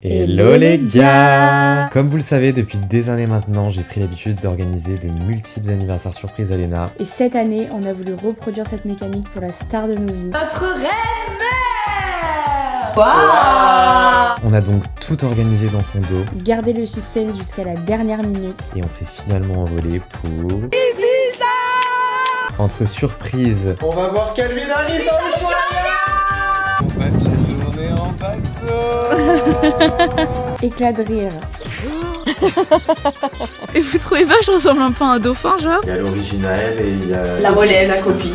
Hello les gars! Comme vous le savez, depuis des années maintenant, j'ai pris l'habitude d'organiser de multiples anniversaires surprises à Léna. Et cette année, on a voulu reproduire cette mécanique pour la star de nos vies. Notre reine mère! Waouh! On a donc tout organisé dans son dos. Gardez le suspense jusqu'à la dernière minute. Et on s'est finalement envolé pour... Ibiza! Entre surprises... On va voir Calvin Harris en Ushuaïa! On passe la journée en bateau! Éclat de rire. Et vous trouvez pas que je ressemble un peu à un dauphin, genre? Il y a l'original et il y a... La relève, la copie.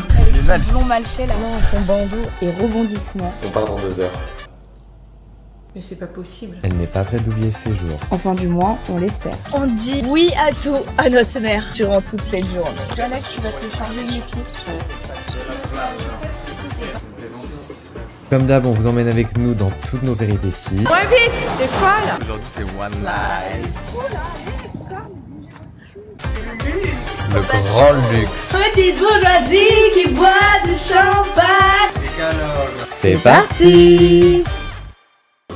Avec son blond mal fait, là, son bandeau et rebondissement. On part dans 2 heures. Mais c'est pas possible. Elle n'est pas prête d'oublier ses jours. Enfin du moins, on l'espère. On dit oui à tout à notre mère durant toute cette journée. Alex, tu vas te charger de mes pieds. Comme d'hab, on vous emmène avec nous dans toutes nos péripéties. Ouais, vite! T'es folle! Aujourd'hui c'est One Life. Le grand luxe. Petite bourgeoisie qui boit du champagne. C'est parti!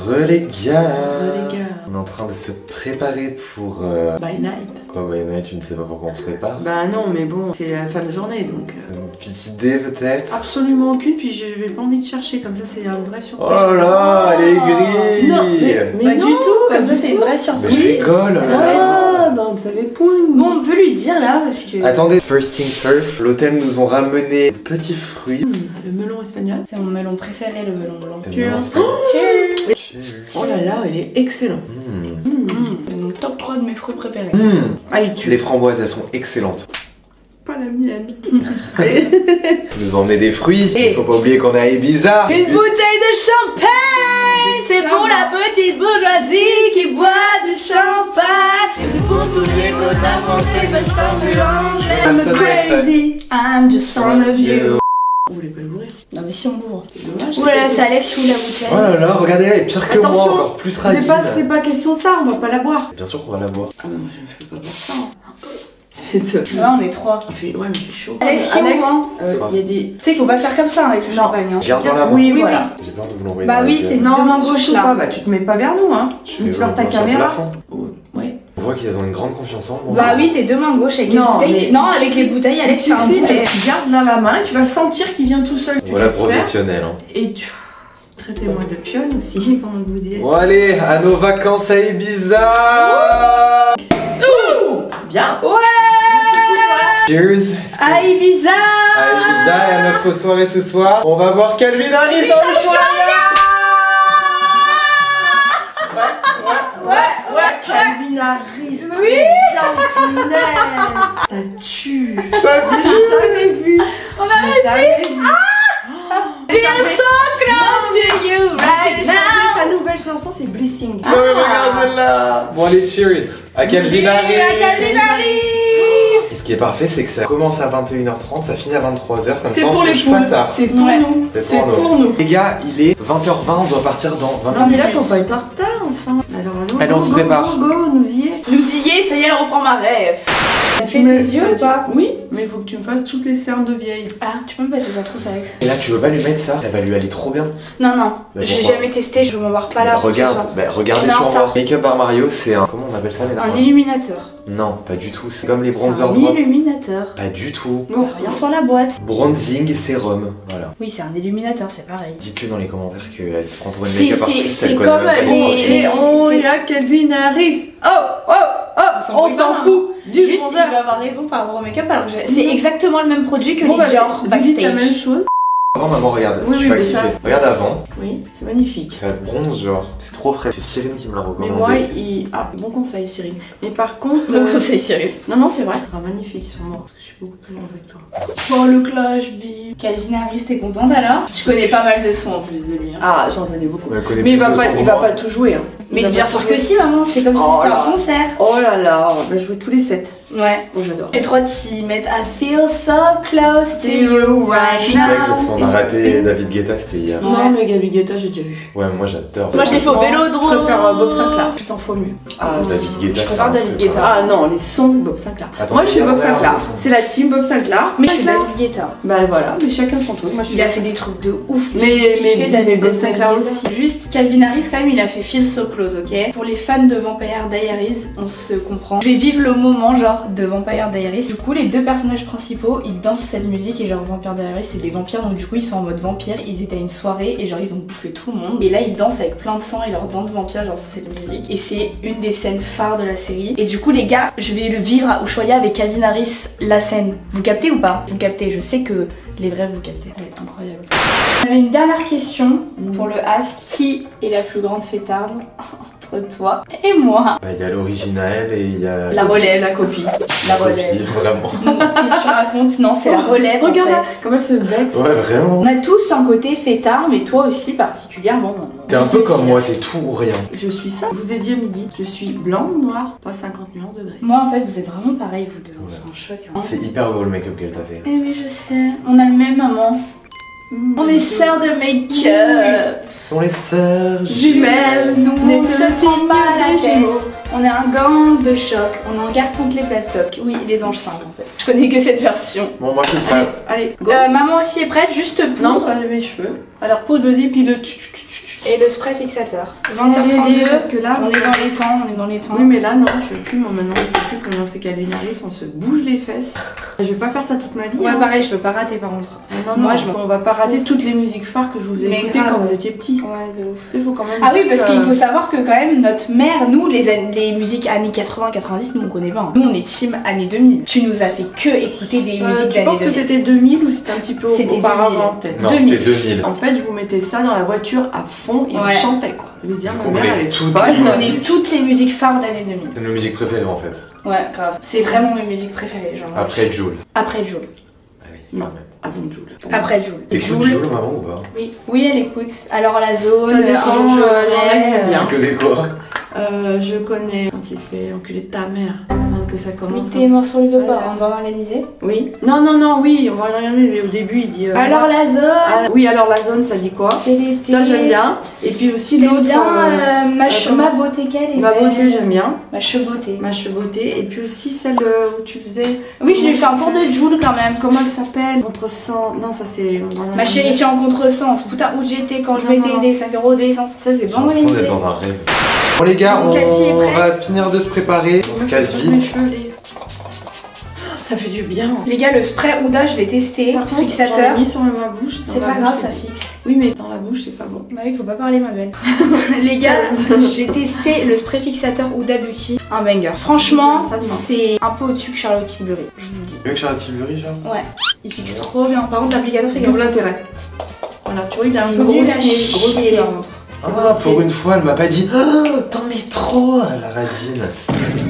Les gars! Les gars. On est en train de se préparer pour... By night. Quoi, by night? Tu ne sais pas pourquoi on se prépare? Bah non, mais bon, c'est la fin de la journée donc. Une petite idée peut-être? Absolument aucune, puis j'avais pas envie de chercher, comme ça c'est une vraie surprise. Oh là, elle est grise! Non, mais Pas non, du tout, comme ça du c'est une tout. vraie Mais surprise. je rigole! Ah, bah on ne savait point. Bon, on peut lui dire là parce que. Attendez, first thing first, l'hôtel nous ont ramené des petits fruits. Le melon espagnol. C'est mon melon préféré, le melon blanc. Cheers. Cheers! Oh là là, elle est excellente. C'est mon top 3 de mes fruits préférés. Allez, tu Les framboises, elles sont excellentes. pas la mienne. Ils nous ont emmené des fruits. Et- Il faut pas oublier qu'on est à Ibiza. Une bouteille de champagne, c'est pour la petite bourgeoisie qui boit du champagne. C'est pour tous les quotas français, but je parle plus anglais. I'm Personne n'est crazy, I'm just fond of you. Vous voulez pas l'ouvrir? Non mais si on l'ouvre. C'est dommage. Oulala, c'est Alex qui ouvre la bouteille. Oh là là, regardez, elle est pire que moi, Attention, encore plus radine. C'est pas question de ça, on va pas la boire. Bien sûr qu'on va la boire. Ah non, je fais pas boire ça. Hein. Là on est 3. Il fait, ouais, mais il fait chaud. Alex, qui ouvre, hein? Il y a des. Tu sais, faut pas faire comme ça avec le champagne. Hein. Garde dans la main. Oui, Oui, voilà. J'ai peur de vous l'envoyer. Bah dans la oui, gueule. c'est- Non, non, gauche, surtout là. pas. Bah tu te mets pas vers nous, hein. Je Tu fais fleurs ta le sur le caméra. plafond. Oh, ouais. On voit qu'ils ont une grande confiance en moi. Bah oui, tes 2 mains gauche avec les Non, bouteilles. mais- Non, avec les bouteilles, Il Alex, c'est un suffit, boulet. tu gardes là la main, tu vas sentir qu'il vient tout seul. Tu Voilà, laisses faire, professionnel. Hein. et tu. Traitez-moi de pionne aussi, pendant que vous y êtes. Bon, allez, à nos vacances à Ibiza. Bien. Cheers. À Ibiza. À Ibiza et à notre soirée ce soir. On va voir Calvin Harris en Ushuaïa. Calvin Harris. Oui. Ça tue. Ça tue. J'avais vu. On a réussi. Feel so close to you right now. Sa nouvelle chanson, c'est Blessing. Non mais regarde là. Bon allez, cheers. À Calvin Harris. À Calvin Harris. Et ce qui est parfait, c'est que ça commence à 21h30, ça finit à 23h, comme C'est ça on pour se les couche poules. pas tard. C'est pour Ouais. nous. C'est C'est pour nous. pour nous. Les gars, il est 20h20, on doit partir dans 20 Non mais là, minutes. faut pas être en retard, enfin. Alors, allons. Allez, on se prépare. Go, nous y est. Nous y est, ça y est, elle reprend ma rêve. Elle fait me tes yeux fais pas. Oui, mais il faut que tu me fasses toutes les cernes de vieille. Ah, tu peux me passer sa trousse, Alex? Et là, tu veux pas lui mettre ça? Elle va lui aller trop bien. Non, non, Mais j'ai pourquoi jamais testé, je m'en barre pas là. Regarde, bah, regardez Elle est en sur moi. retard. Make-up Bar Mario, c'est un... Comment on appelle ça les Un nains? illuminateur. Non, pas du tout, c'est comme les C'est bronzer un drop. illuminateur. Pas du tout. Bon, rien sur la boîte. Bronzing sérum, voilà. Oui, c'est un illuminateur, c'est pareil. Dites-le dans les commentaires qu'elle se prend pour une C'est- make-up c'est- artiste, c'est elle connaît comme même pas les produits. les- Oh, c'est- il y a Calvin Harris. Oh, on s'en fout. fout. Du Juste, il bronzer. va avoir raison par rapport au make-up, alors que c'est exactement le même produit que Bon, les bah, Dior vous dites la même backstage. chose. Avant, maman, regarde, Oui, tu oui, vas mais kiffer. ça- Regarde avant, Oui, c'est magnifique. ça bronze genre, c'est trop frais. C'est Cyrine qui me l'a recommandé. Mais moi, Ah, bon conseil, Cyril. Mais par contre... C'est sérieux. Non, c'est vrai. Ça sera magnifique sur moi, parce que je suis beaucoup plus bronzée que toi. Oh, le clash, Bee. Calvin Harris, t'es contente alors? Je connais pas mal de sons en plus de lui. Hein. Ah, j'en connais beaucoup. Elle connaît Mais il plus va de pas, son il que va moi. pas tout jouer. Hein. Il Mais va bien pas sûr tout que jouer. si, maman, c'est comme si Oh c'était là. un concert. Oh là là, on va jouer tous les 7. Ouais. Oh, j'adore. Les 3 qui mettent I feel so close to you right Je suis d'accord parce now. qu'on a raté David Guetta, c'était hier. Non, mais Gabi Guetta, j'ai déjà vu. Ouais, moi j'adore. Moi, je l'ai fait au vélodrome. Je préfère Bob Sinclair. 100 fois mieux. Ah, David Guetta, je c'est préfère un David truc, Guetta. hein. Ah non, les sons de Bob Sinclair. Attends, Moi, je suis Bob regarde, Sinclair. regarde. C'est la team Bob Sinclair. Mais je suis David Guetta. Bah voilà, mais chacun son tour. Moi, je suis Il a fait des trucs de ouf. Mais J'ai kiffé David Bob Guetta. Sinclair aussi. Juste Calvin Harris quand même il a fait Feel So Close, ok. Pour les fans de Vampire Diaries, on se comprend. Je vais vivre le moment genre de Vampire Diaries. Du coup les deux personnages principaux ils dansent cette musique et genre Vampire Diaries c'est des vampires donc du coup ils sont en mode vampire. Ils étaient à une soirée et genre ils ont bouffé tout le monde. Et là ils dansent avec plein de sang et leur danse vampire genre sur cette musique. Et c'est une des scènes phares de la série. Et du coup les gars je vais le vivre à Ushuaïa avec Calvin Harris la scène. Vous captez ou pas? Vous captez, je sais que les vrais vous captez. Ça va être incroyable. On avait une dernière question pour le Ask. Qui est la plus grande fêtarde entre toi et moi? Bah, il y a l'original et il y a La relève. La copie. La copie, relève. vraiment. Qu'est-ce que tu racontes? Non, c'est la relève. Regarde en fait. comment elle se vexe. Ouais, vraiment. On a tous un côté fêtard, mais toi aussi particulièrement. T'es un peu comme moi, t'es tout ou rien. Je suis ça. Je vous ai dit à midi. Je suis blanc ou noir, pas 50 nuances degrés. Moi en fait, vous êtes vraiment pareil, vous deux. On Ouais. est en choc. Hein. C'est hyper beau le make-up qu'elle t'a fait. Eh oui, je sais. On a le même maman. On est sœurs de make-up. Ce sont les sœurs Jumelles, Nous, les on se seuls prend pas la signes des tête. Gémeaux. On est un gang de choc. On est en garde contre les plastocs. Oui, les anges simples en fait. Je connais que cette version. Bon, moi je suis prêt. Allez, go. Maman aussi est prête, juste Non, poudre. mes cheveux. Alors poudre, vas-y, puis le Et le spray fixateur. Allez, 20h32. parce que là, On est dans les temps, on est dans les temps. oui, mais là, non, je veux plus, moi maintenant, je veux plus comment c'est Calvin Harris, on se bouge les fesses. Je vais pas faire ça toute ma vie. Ouais, hein. pareil, je veux pas rater par contre. Non, Moi, moi, je m'en- on va pas rater toutes les musiques phares que je vous ai Mais écoutées grave. quand vous étiez petits. Ouais, de ouf. Tu sais, il faut quand même Ah oui, dire parce que- qu'il faut savoir que quand même notre mère, nous les musiques années 80-90, nous on connaît pas. Hein. Nous on est team années 2000. Tu nous as fait que écouter des musiques Tu d'années penses que 2000. c'était 2000 ou c'était un petit peu C'était auparavant 2000. peut-être? Non, 2000. c'était 2000. En fait, je vous mettais ça dans la voiture à fond et on Ouais. chantait quoi. Je veux dire, On ma mère connaît elle est toutes folle. les On musiques. connaît toutes les musiques phares d'années 2000. C'est nos musiques préférées en fait. Ouais, grave. C'est vraiment mes musiques préférées. Genre, Après Jul. Après Jul. Ah oui, Non. quand même. Avant Joule. Après Jul. T'écoutes Jul maman ou pas? Oui. Oui, elle écoute. Alors la zone, Ça dépend, un jour, j'en ai bien. Tu connais quoi? Je connais quand il fait enculer de ta mère. Avant que ça commence. Nique tes morceaux, il veut pas. Ouais. On va l'organiser. Oui. Non, oui, on va regarder, mais au début il dit. Alors la zone. Ah, oui, alors la zone ça dit quoi? C'est l'été. Ça j'aime bien. Et puis aussi T'aimes l'autre. bien ma comment beauté qu'elle est Ma belle. beauté j'aime bien. Ma chebeauté. Ma chebeauté. Et puis aussi celle où tu faisais. Oui, je lui ai fait un cours de Joule quand même. Comment elle s'appelle? Contre-sang. Non, ça c'est. Ma chérie, tu es en contresens. Putain, où j'étais quand je Non, m'étais non. aidé 5 € d'essence. Ça, c'est J'ai bon, l'impression organisé. d'être dans un rêve. Bon les gars, Donc, Cathy est on prête. va finir de se préparer. On se casse vite. Ça fait du bien. Les gars, le spray Ouda, je l'ai testé. Par contre, j'en Fixateur. ai mis sur ma bouche. C'est Dans pas la grave, bouche, ça c'est- fixe. Oui, mais dans la bouche, c'est pas bon. Bah oui, faut pas parler, ma belle. Les gars, j'ai testé le spray fixateur Ouda Beauty. Un banger. Franchement, Ça demande. c'est un peu au-dessus que Charlotte Tilbury. Je vous le dis. Mieux que Charlotte Tilbury, genre? Ouais, il fixe trop bien. Par contre, l'applicateur fait Double gaffe. intérêt. Voilà, tu vois, il a un Il peu est nul à grossier. chier, Grossier. par contre. Ah, pour une fois, elle m'a pas dit ah, t'en mets trop, la radine.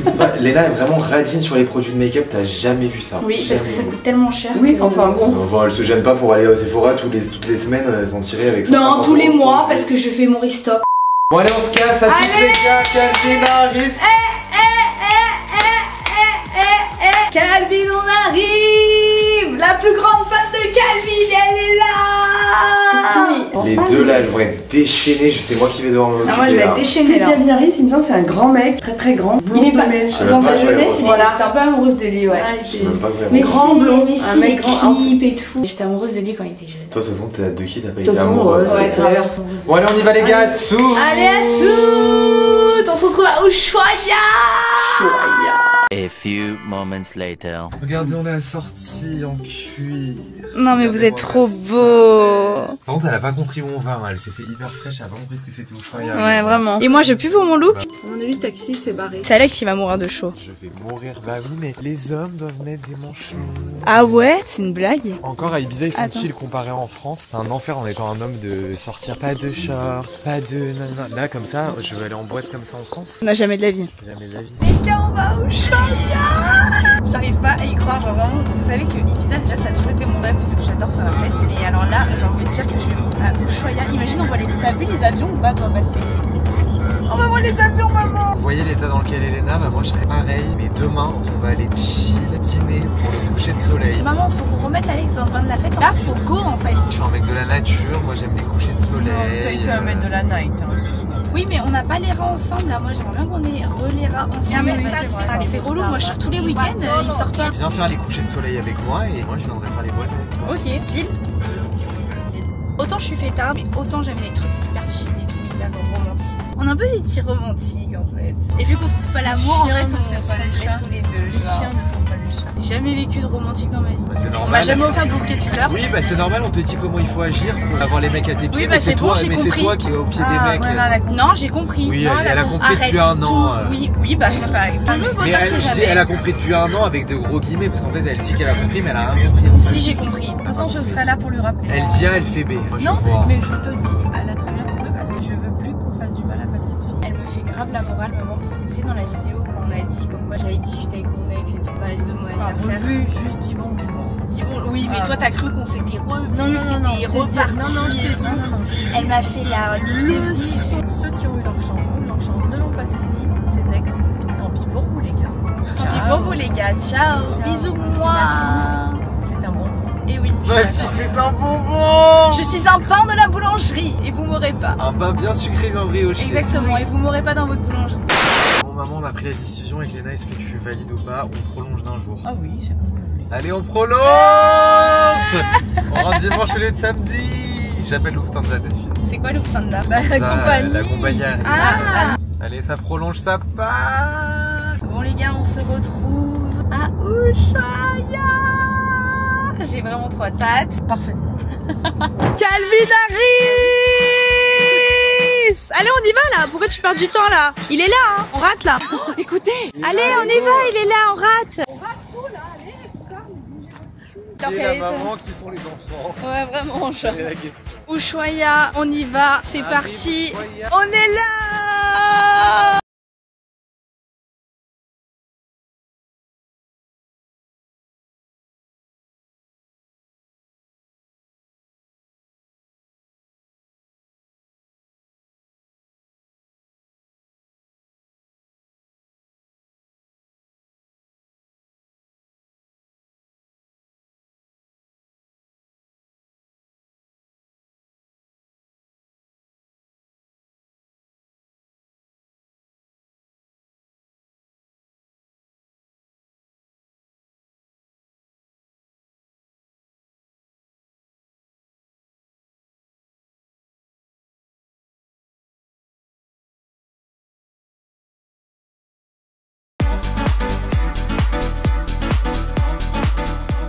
Tu vois, Léna est vraiment radine sur les produits de make-up, t'as jamais vu ça. Oui, parce que ça Jamais. coûte tellement cher. Oui, que- enfin bon. Enfin, elle se gêne pas pour aller au Sephora toutes les semaines, elles sont tirées avec ça. Non, tous les mois, parce que je fais mon restock. Bon, allez, on se casse à tous les gars, Calvin Harris. Calvin, on arrive! La plus grande fan de Calvin, elle est là! Les deux là, elles vont être déchaînées, je sais moi qui vais devoir m'occuper. Ah, moi je vais là. être déchaînée Plus là. Calvin Harris, il me semble que c'est un grand mec, très très grand. Il est pas. Je sais Dans même sa pas, je vais jeunesse, aller il voir était un peu amoureuse de lui, ouais. Je sais même pas vraiment. Mais Grand si, blond, mais un si, mec les grand. clips et tout. J'étais amoureuse de lui quand il était jeune. Toi, de toute façon, t'es de qui t'as pas De été toute façon, amoureuse? ouais, c'est clair. Bon, allez, on y va, les gars, tout. Allez à toutes! On se retrouve à Ushuaïa! A few moments later. Regardez, on est assortis en cuir. Non mais vous êtes trop beau. Par contre, elle a pas compris où on va, hein. Elle s'est fait hyper fraîche, elle a pas compris ce que c'était Ushuaïa. Ouais, vraiment. Et moi, je pue pour mon look. À mon avis, le taxi s'est barré. C'est Alex qui va mourir de chaud. Je vais mourir. Bah oui, mais les hommes doivent mettre des manches. Ah ouais? C'est une blague? Encore à Ibiza, ils sont Attends. chill comparés en France. C'est un enfer en étant un homme de sortir pas de short, pas de nanana. Là, comme ça, je veux aller en boîte comme ça en France. On n'a jamais de la vie. Jamais de la vie. Les gars, on va à Ushuaïa! J'arrive pas à y croire, genre vraiment, vous savez que Ibiza déjà ça a toujours été mon rêve parce que j'adore faire la fête. Et alors là, j'ai envie de dire que je vais à Ushuaïa. Imagine, on voit les. T'as vu les avions ou pas toi passer? On va voir les avions, maman! Vous voyez l'état dans lequel elle est là, bah moi je serais pareil, mais demain on va aller chill, dîner pour le coucher de soleil. Maman, faut qu'on remette Alex dans le bain de la fête. Là, faut go en fait. Je suis un mec de la nature, moi j'aime les couchers de soleil. la night. Oui, mais on n'a pas les rats ensemble là. Moi, j'aimerais bien qu'on ait les rats ensemble. C'est relou. Moi, je sors tous les week-ends, ils sortent pas. Viens faire les couchers de soleil avec moi et moi je viendrai faire les boîtes avec toi. Ok, deal. Autant je suis fêtarde, mais autant j'aime les trucs hyper chill et tout. super romantique. On est un peu des petits romantiques en fait. Et vu qu'on trouve pas l'amour, en fait, on se complète tous les deux. Les chiens ne font pas les chats. J'ai jamais vécu de romantique dans ma vie. Bah, c'est On normal. m'a jamais offert de bouquet de fleurs. Oui, bah c'est normal, on te dit comment il faut agir pour avoir les mecs à tes pieds. Oui, bah, mais c'est bon, toi, j'ai mais c'est compris. toi qui es au pied des mecs. Non, j'ai compris. Oui, Non, elle a compris depuis un an. Oui, bah pareil. Mais elle a compris depuis un an avec de gros guillemets parce qu'en fait elle dit qu'elle a compris mais elle a rien compris. Si, j'ai compris. De toute façon, je serai là pour lui rappeler. Elle dit A, elle fait B. Moi, je Non, vois. mais je te dis, elle a très bien compris parce que je veux plus qu'on fasse du mal à ma petite fille. Elle me fait grave la morale, maman, parce que tu sais, dans la vidéo, quand on a dit comme moi j'avais discuté avec mon ex et tout, dans la vidéo de mon anniversaire. Revu, juste dis bonjour. Dis bon, oui, mais Ah, toi bon. t'as cru qu'on s'était revus, Non, que c'était je t'ai dit- reparti. non, je t'ai dit- non. Elle m'a fait la leçon. Ceux qui ont eu leur chance ont eu leur chance, ne l'ont pas saisi, c'est next. Tant pis pour vous les gars. Tant pis pour vous les gars, ciao, bisous moi. C'est un bon moment. Et oui, Ma fille, c'est un bonbon. je suis un pain de la boulangerie et vous m'aurez pas. Un pain bien sucré, bien brioché. Exactement, et vous m'aurez pas dans votre boulangerie. Bon maman, on a pris la décision avec Léna, est-ce que tu valides ou pas? On prolonge d'un jour. Ah oui, c'est comme vous voulez. Allez, on prolonge. On rentre dimanche au lieu de samedi. J'appelle Lufthansa de suite. C'est quoi Lufthansa? La compagnie aérienne. Ah. Allez, ça prolonge, ça part. Bon les gars, on se retrouve à Ushuaïa. J'ai vraiment trop hâte. Parfaitement. Calvin Harris. Allez, on y va là. Pourquoi tu perds du temps là? Il est là, hein. On rate là. Oh, écoutez. Allez, on y va. Il est là, on rate. On rate tout là. Allez, Et la maman, qui sont les enfants? Ouais, vraiment. C'est la question. Ushuaïa, on y va. C'est Allez, parti. Ushuaïa. On est là.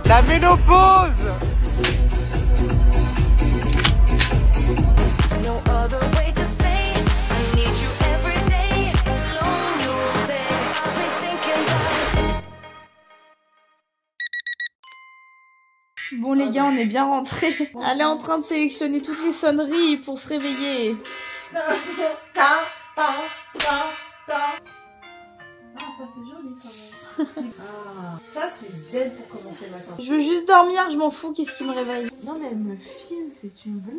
La ménopause. No other way to say I need you every day. Alone you'll say I'll be thinking about. Bon les gars, on est bien rentrés. Elle est en train de sélectionner toutes les sonneries pour se réveiller. Ça c'est joli quand même. Ça c'est zen pour commencer le matin. Je veux juste dormir, je m'en fous, qu'est-ce qui me réveille? Non mais elle me filme, c'est une blague.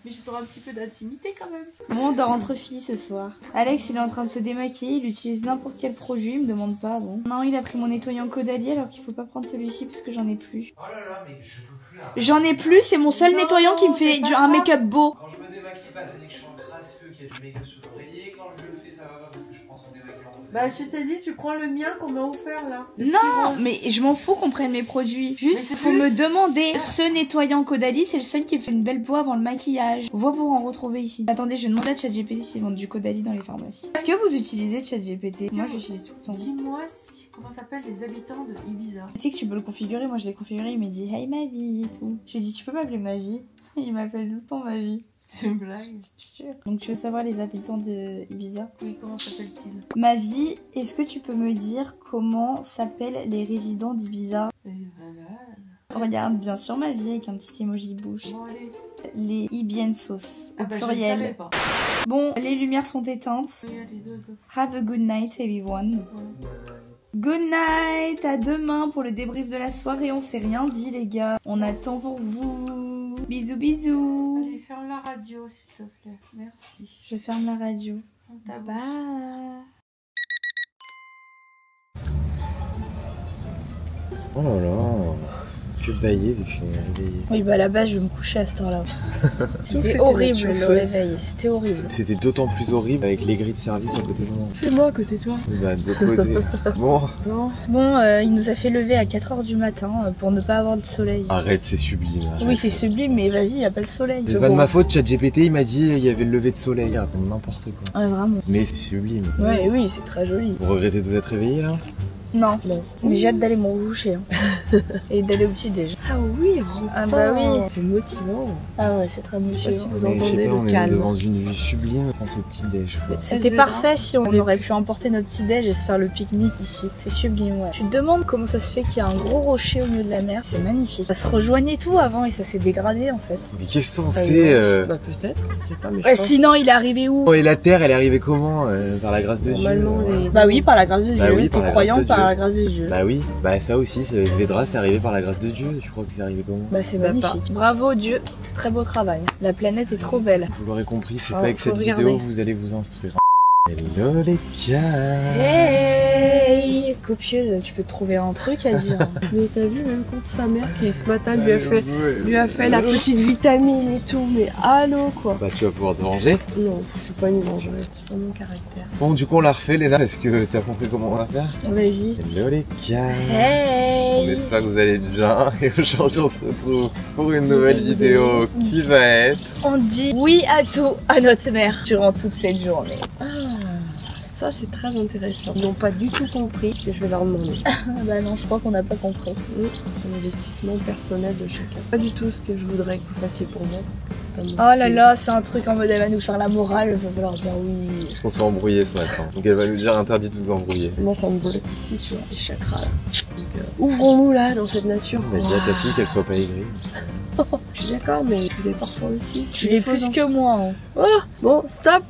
Mais j'ai un petit peu d'intimité quand même. Bon, on dort entre filles ce soir. Alex, il est en train de se démaquiller, il utilise n'importe quel produit, il me demande pas, bon. Non, il a pris mon nettoyant Caudalie alors qu'il faut pas prendre celui-ci parce que j'en ai plus. Oh là là, mais je peux plus. J'en ai plus, c'est mon seul Non, nettoyant qui me fait c'est pas un grave. make-up beau. Quand je me démaquille pas, ça dit que je suis un crasseux, qu'il y a du make-up sur l'oreiller. Quand je le fais, ça va pas parce que je prends son démaquillant. Bah je t'ai dit, tu prends le mien qu'on m'a offert là. Le petit Non, rose. mais je m'en fous qu'on prenne mes produits. Mais Juste, c'est faut plus. me demander. Ce nettoyant Caudalie, c'est le seul qui me fait une belle peau avant le maquillage. Voix pour en retrouver ici. Attendez, je vais demander à ChatGPT s'ils vendent du Caudalie dans les pharmacies. Est-ce que vous utilisez ChatGPT? Moi, j'utilise tout le temps. Dis-moi comment s'appellent les habitants de Ibiza. Tu sais que tu peux le configurer, moi je l'ai configuré, il m'a dit hey ma vie et tout. J'ai dit tu peux m'appeler ma vie. Il m'appelle tout le temps ma vie. C'est une blague. Je te jure. Donc tu veux savoir les habitants de Ibiza? Oui, comment s'appelle-t-il? Ma vie, est-ce que tu peux me dire comment s'appellent les résidents d'Ibiza? Regarde bien sûr ma vie avec un petit emoji bouche. Bon allez. Les Ibiensos au Ah bah je ne savais pluriel. pas. Bon, les lumières sont éteintes. Oui, allez, deux. Have a good night everyone. Good night, à demain pour le débrief de la soirée. On s'est rien dit les gars. On attend pour vous. Bisous bisous. Allez, ferme la radio s'il te plaît. Merci. Je ferme la radio. On t'abonne. Bye. Oh là là, tu que bailler depuis qu'on est réveillé. Oui, bah à la base, je vais me coucher à cette heure-là. C'était C'était horrible notre le chauffeuse. réveil, c'était horrible. C'était d'autant plus horrible avec les grilles de service à côté de moi. C'est moi à côté de toi. Bah, de l'autre côté. Bon. Non. Bon, il nous a fait lever à 4h du matin pour ne pas avoir de soleil. Arrête, c'est sublime. Arrête. Oui, c'est sublime, mais vas-y, il n'y a pas le soleil. C'est pas de ma faute, ChatGPT il m'a dit il y avait le lever de soleil, raconte n'importe quoi. Ouais, vraiment. Mais c'est sublime. Ouais, oui, c'est très joli. Vous regrettez de vous être réveillé là? Non, Non. mais j'ai hâte d'aller me recoucher. Hein. Et d'aller au petit-déj. Ah oui, Ah bah oui. C'est motivant. Ah ouais, c'est très Je sais pas si motivant. vous Mais je sais entendez pas, on le est calme. devant une vue sublime, on pense au petit déj. C'était parfait si on aurait pu emporter notre petit-déj et se faire le pique-nique ici. C'est sublime, ouais. Tu te demandes comment ça se fait qu'il y a un gros rocher au milieu de la mer. C'est magnifique. Ça se rejoignait tout avant et ça s'est dégradé en fait. Mais qu'est-ce que Ah, c'est Bah peut-être, je sais pas, mais je Ouais, pense... sinon, il est arrivé où? Oh, et la terre, elle est arrivée comment par la grâce de Dieu? Normalement, les... Bah oui, par la grâce de Dieu. Bah oui, par Pour la croyants, grâce de par Dieu. la grâce de Dieu. Bah oui, bah ça aussi, Védra, c'est arrivé par la grâce de Dieu. Tu crois que c'est arrivé comment? Bah c'est Bah, magnifique. Bravo Dieu, très beau travail. La planète est trop belle. Vous l'aurez compris, c'est Ah, pas avec faut cette regarder. vidéo que vous allez vous instruire. Hello les gars. Hey, copieuse, tu peux te trouver un truc à dire. Mais t'as vu même contre sa mère qui ce matin lui a fait la petite vitamine et tout, mais allô quoi. Bah tu vas pouvoir te venger. Non, je suis pas une vengeresse, c'est pas mon caractère. Bon du coup on l'a refait Léna, est-ce que t'as compris comment on va faire? Vas-y. Hello les gars. On Hey. espère que vous allez bien et aujourd'hui on se retrouve pour une nouvelle vidéo qui va être... On dit oui à tout à notre mère durant toute cette journée. Ah, ça c'est très intéressant. Ils n'ont pas du tout compris ce que je vais leur demander. Bah non, je crois qu'on n'a pas compris. C'est l'investissement personnel de chacun. Pas du tout ce que je voudrais que vous fassiez pour moi parce que c'est pas mon Oh là style. là, c'est un truc en mode elle va nous faire la morale, il va falloir dire oui. Parce qu'on s'est embrouillé ce matin. Donc elle va nous dire interdit de vous embrouiller. Moi ça me bloque ici, tu vois, les chakras. Là. Donc, ouvrons-nous là dans cette nature. On va dire à ta fille qu'elle soit pas aigrie. Je suis d'accord, mais tu l'es parfois aussi. Tu l'es plus que moi. Hein. Oh, bon, stop.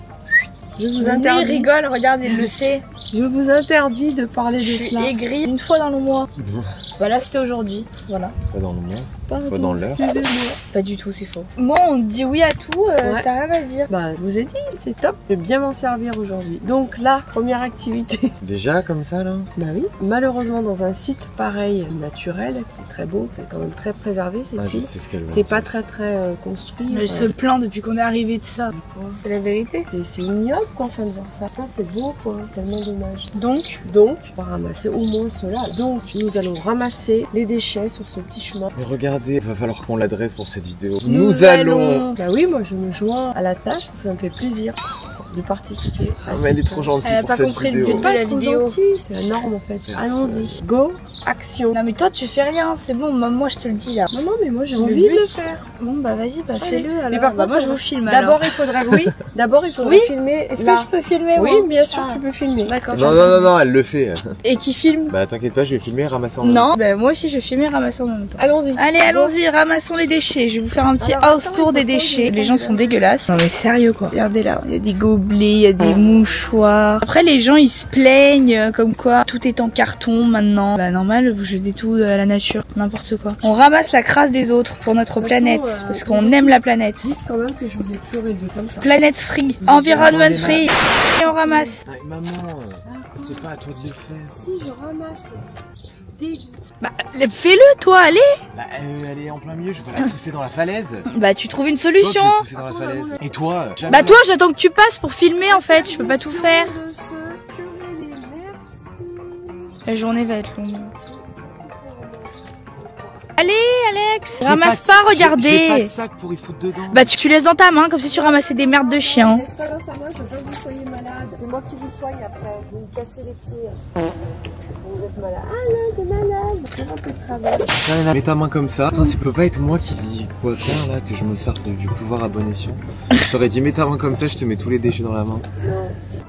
Je vous Oui, interdis. rigole, regarde, il le sait. Je vous interdis de parler Je de suis cela. aigrie une fois dans le mois. Voilà, c'était aujourd'hui. Voilà. Pas dans le mois, Pardon. pas dans l'heure. Excusez-moi. Pas du tout, c'est faux. Moi, on dit oui à tout, Ouais. t'as rien à dire. Bah, je vous ai dit, c'est top. Je vais bien m'en servir aujourd'hui. Donc là, première activité. Déjà comme ça là? Bah oui. Malheureusement, dans un site pareil, naturel, qui est très beau, c'est quand même très préservé cette Ah je île. sais ce qu'elle va C'est dire. pas très construit. Mais elle se plaint depuis qu'on est arrivé de ça. C'est la vérité. C'est ignoble qu'on fasse de voir ça. Ah, c'est beau quoi, tellement dommage. Donc, Donc, on va ramasser au moins cela. Donc, nous allons ramasser les déchets sur ce petit chemin. Mais regardez, il va falloir qu'on l'adresse pour cette vidéo. nous allons. Bah oui, moi je me joins à la tâche parce que ça me fait plaisir de participer. Ah, mais elle est trop gentille Elle a pour pas cette compris le vidéo. but. Pas la trop vidéo. gentil, c'est la norme en fait. Allons-y. Go, action. Non mais toi tu fais rien, c'est bon, moi je te le dis là. Non, non, mais moi j'ai Le envie but. de le faire. Bon bah vas-y, bah Allez. fais-le alors. Mais par Bah, contre, moi je on- vous filme D'abord, alors. il faudrait, oui, d'abord il faudrait Oui. filmer. Est-ce là. que je peux filmer Oui, moi bien sûr, Ah. tu peux filmer. D'accord. Non, non, non, non, elle le fait. Et qui filme? Bah t'inquiète pas, je vais filmer et ramasser en même Non, bah moi aussi je vais filmer, ramasser en même temps. Allons-y. Allez, allons-y, ramassons les déchets. Je vais vous faire un petit Alors, house attends, tour il des faut prendre déchets. des Les gens sont dégueulasses. Non mais sérieux quoi. Regardez là, il y a des gobelets, il y a des mouchoirs. Après les gens ils se plaignent comme quoi tout est en carton maintenant. Bah normal, vous jetez tout à la nature, n'importe quoi. On ramasse la crasse des autres pour notre De toute façon, planète parce qu'on aime la planète. Dites quand même que je vous ai toujours élevé comme ça. Planète free, environnement free. Et on ramasse. temps. Maman, c'est pas à toi de le faire. Si je ramasse des... Bah fais-le toi, allez. Bah elle est en plein milieu, je vais la pousser dans la falaise. Bah tu trouves une Toi, solution. tu vas pousser dans la falaise. Et toi jamais. Bah toi j'attends que tu passes pour filmer en fait, je peux pas tout faire. De ce curé, merci. La journée va être longue. Allez Alex, J'ai ramasse de- pas, J'ai pas de regardez. sac pour y foutre dedans. Bah tu laisses dans ta main comme si tu ramassais des merdes de chien. C'est pas grâce à moi, je veux pas que vous soyez malade. C'est moi qui vous soigne après. Vous me cassez les pieds. Vous êtes malade. Ah là, t'es malade. Faire un peu de travail. Tiens, mets ta main comme ça. Attends, ça peut pas être moi qui dis quoi faire là, que je me sers du pouvoir à bon escient. Je t'aurais dit mets ta main comme ça, je te mets tous les déchets dans la main.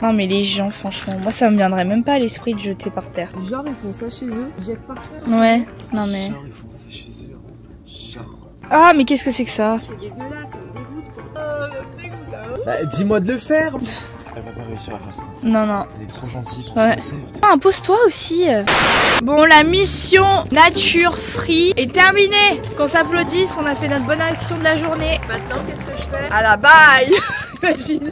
Non mais les gens franchement, moi ça me viendrait même pas à l'esprit de jeter par terre. Genre, ils font ça chez eux. Ils jettent par terre. Ouais, non mais... Genre, ils font ça chez eux. Genre. Ah mais qu'est-ce que c'est que ça? C'est dégueulasse, ça me dégoûte quoi. Oh, ça me dégoûte là. Bah, dis-moi de le faire. Elle va pas réussir à faire ça. Non non. Elle est trop gentille pour Ouais. commencer. Ah, impose-toi aussi. Bon, la mission nature free est terminée. Qu'on s'applaudisse, on a fait notre bonne action de la journée. Maintenant, qu'est-ce que je fais? À la baille. Imagine.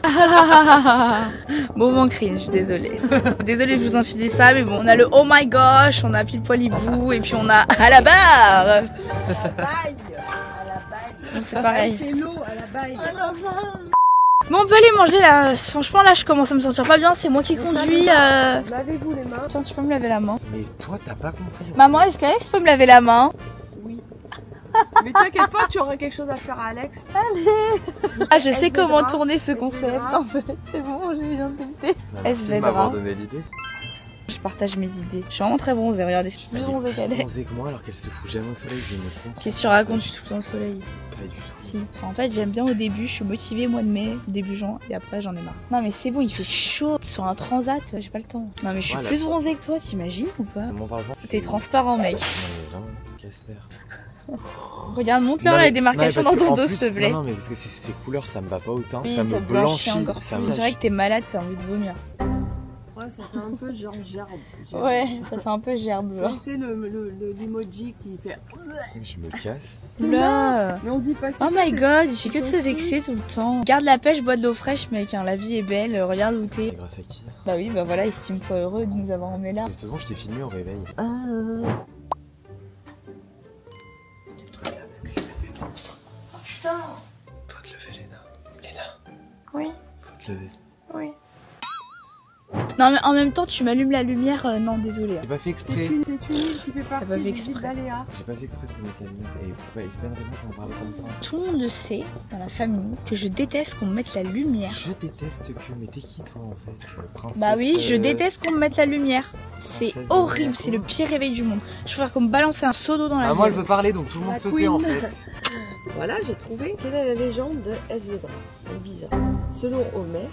Moment cringe, désolée. Désolée de vous infuser ça, mais bon, on a le oh my gosh, on a pile poil hibou, et puis on a à la barre. Bon, c'est pareil. C'est l'eau à la baille. Bon, on peut aller manger là. Franchement, là, je commence à me sentir pas bien. C'est moi qui conduis. Lavez-vous les mains. Tiens, tu peux me laver la main. Mais toi, t'as pas compris. Maman, est-ce qu'Alex peut me laver la main? Oui. Mais t'inquiète pas, tu auras quelque chose à faire à Alex. Ah, je sais comment Esvedra. tourner ce concept. Esvedra. En fait, c'est bon, j'ai bien tilté. Merci de Esvedra. m'avoir donné l'idée. Je partage mes idées. Je suis vraiment très bronzée. Regardez, je suis plus bronzée qu'Alex. Bronzée que moi alors qu'elle se fout jamais au soleil, je me trompe. Qu'est-ce que tu racontes? Je suis tout le temps au soleil. Pas du tout. Si. En fait, j'aime bien au début. Je suis motivée mois de mai, début juin, et après, j'en ai marre. Non, mais c'est bon, il fait chaud. Sur un transat, j'ai pas le temps. Non, mais je suis Voilà. plus bronzée que toi, t'imagines ou pas? Mon parlement. T'es transparent, mec. Non mais vraiment, Casper. Regarde, montre-leur Non, les mais- démarcations non, mais dans parce ton que, en dos, plus- s'il te plaît. Non, mais parce que ces couleurs, ça me va pas autant. Oui, ça me te blanchit blanchit. encore Ça plus. me On dirait que t'es malade, t'as envie de vomir. Ouais, ça fait un peu genre gerbe. Ouais, ça fait un peu gerbe. C'est l'emoji qui fait. Je me casse. Là. Mais on dit pas que c'est Oh pas, my c'est- god, il fait que de se vexer tout le temps. Garde la pêche, bois de l'eau fraîche, mec. Hein. La vie est belle. Regarde où Et t'es. grâce à qui? Bah oui, bah voilà, estime-toi heureux de nous avoir emmenés là. De toute façon, je t'ai filmé au réveil. Faut te lever, Léna. Léna, Oui, faut te lever. oui. Non, mais en même temps, tu m'allumes la lumière. Non, désolé. J'ai pas fait C'est exprès. une île qui fait pas partie fait du exprès. guide d'aléa. J'ai pas fait exprès de te mettre la lumière. Et pourquoi? C'est pas une raison qu'on parle comme ça. Tout le monde le sait dans la famille que je déteste qu'on me mette la lumière. Je déteste que. Mais t'es qui toi en fait? Princesse, Bah oui, je déteste qu'on me mette la lumière. C'est Princesse de horrible, Monaco. c'est le pire réveil du monde. Je préfère qu'on me balance un seau d'eau dans la Ah, moi elle gueule. veut parler donc tout le monde La sautait en queen. fait. Voilà, j'ai trouvé. Quelle est la légende de Esvedra? C'est bizarre. Selon Homère,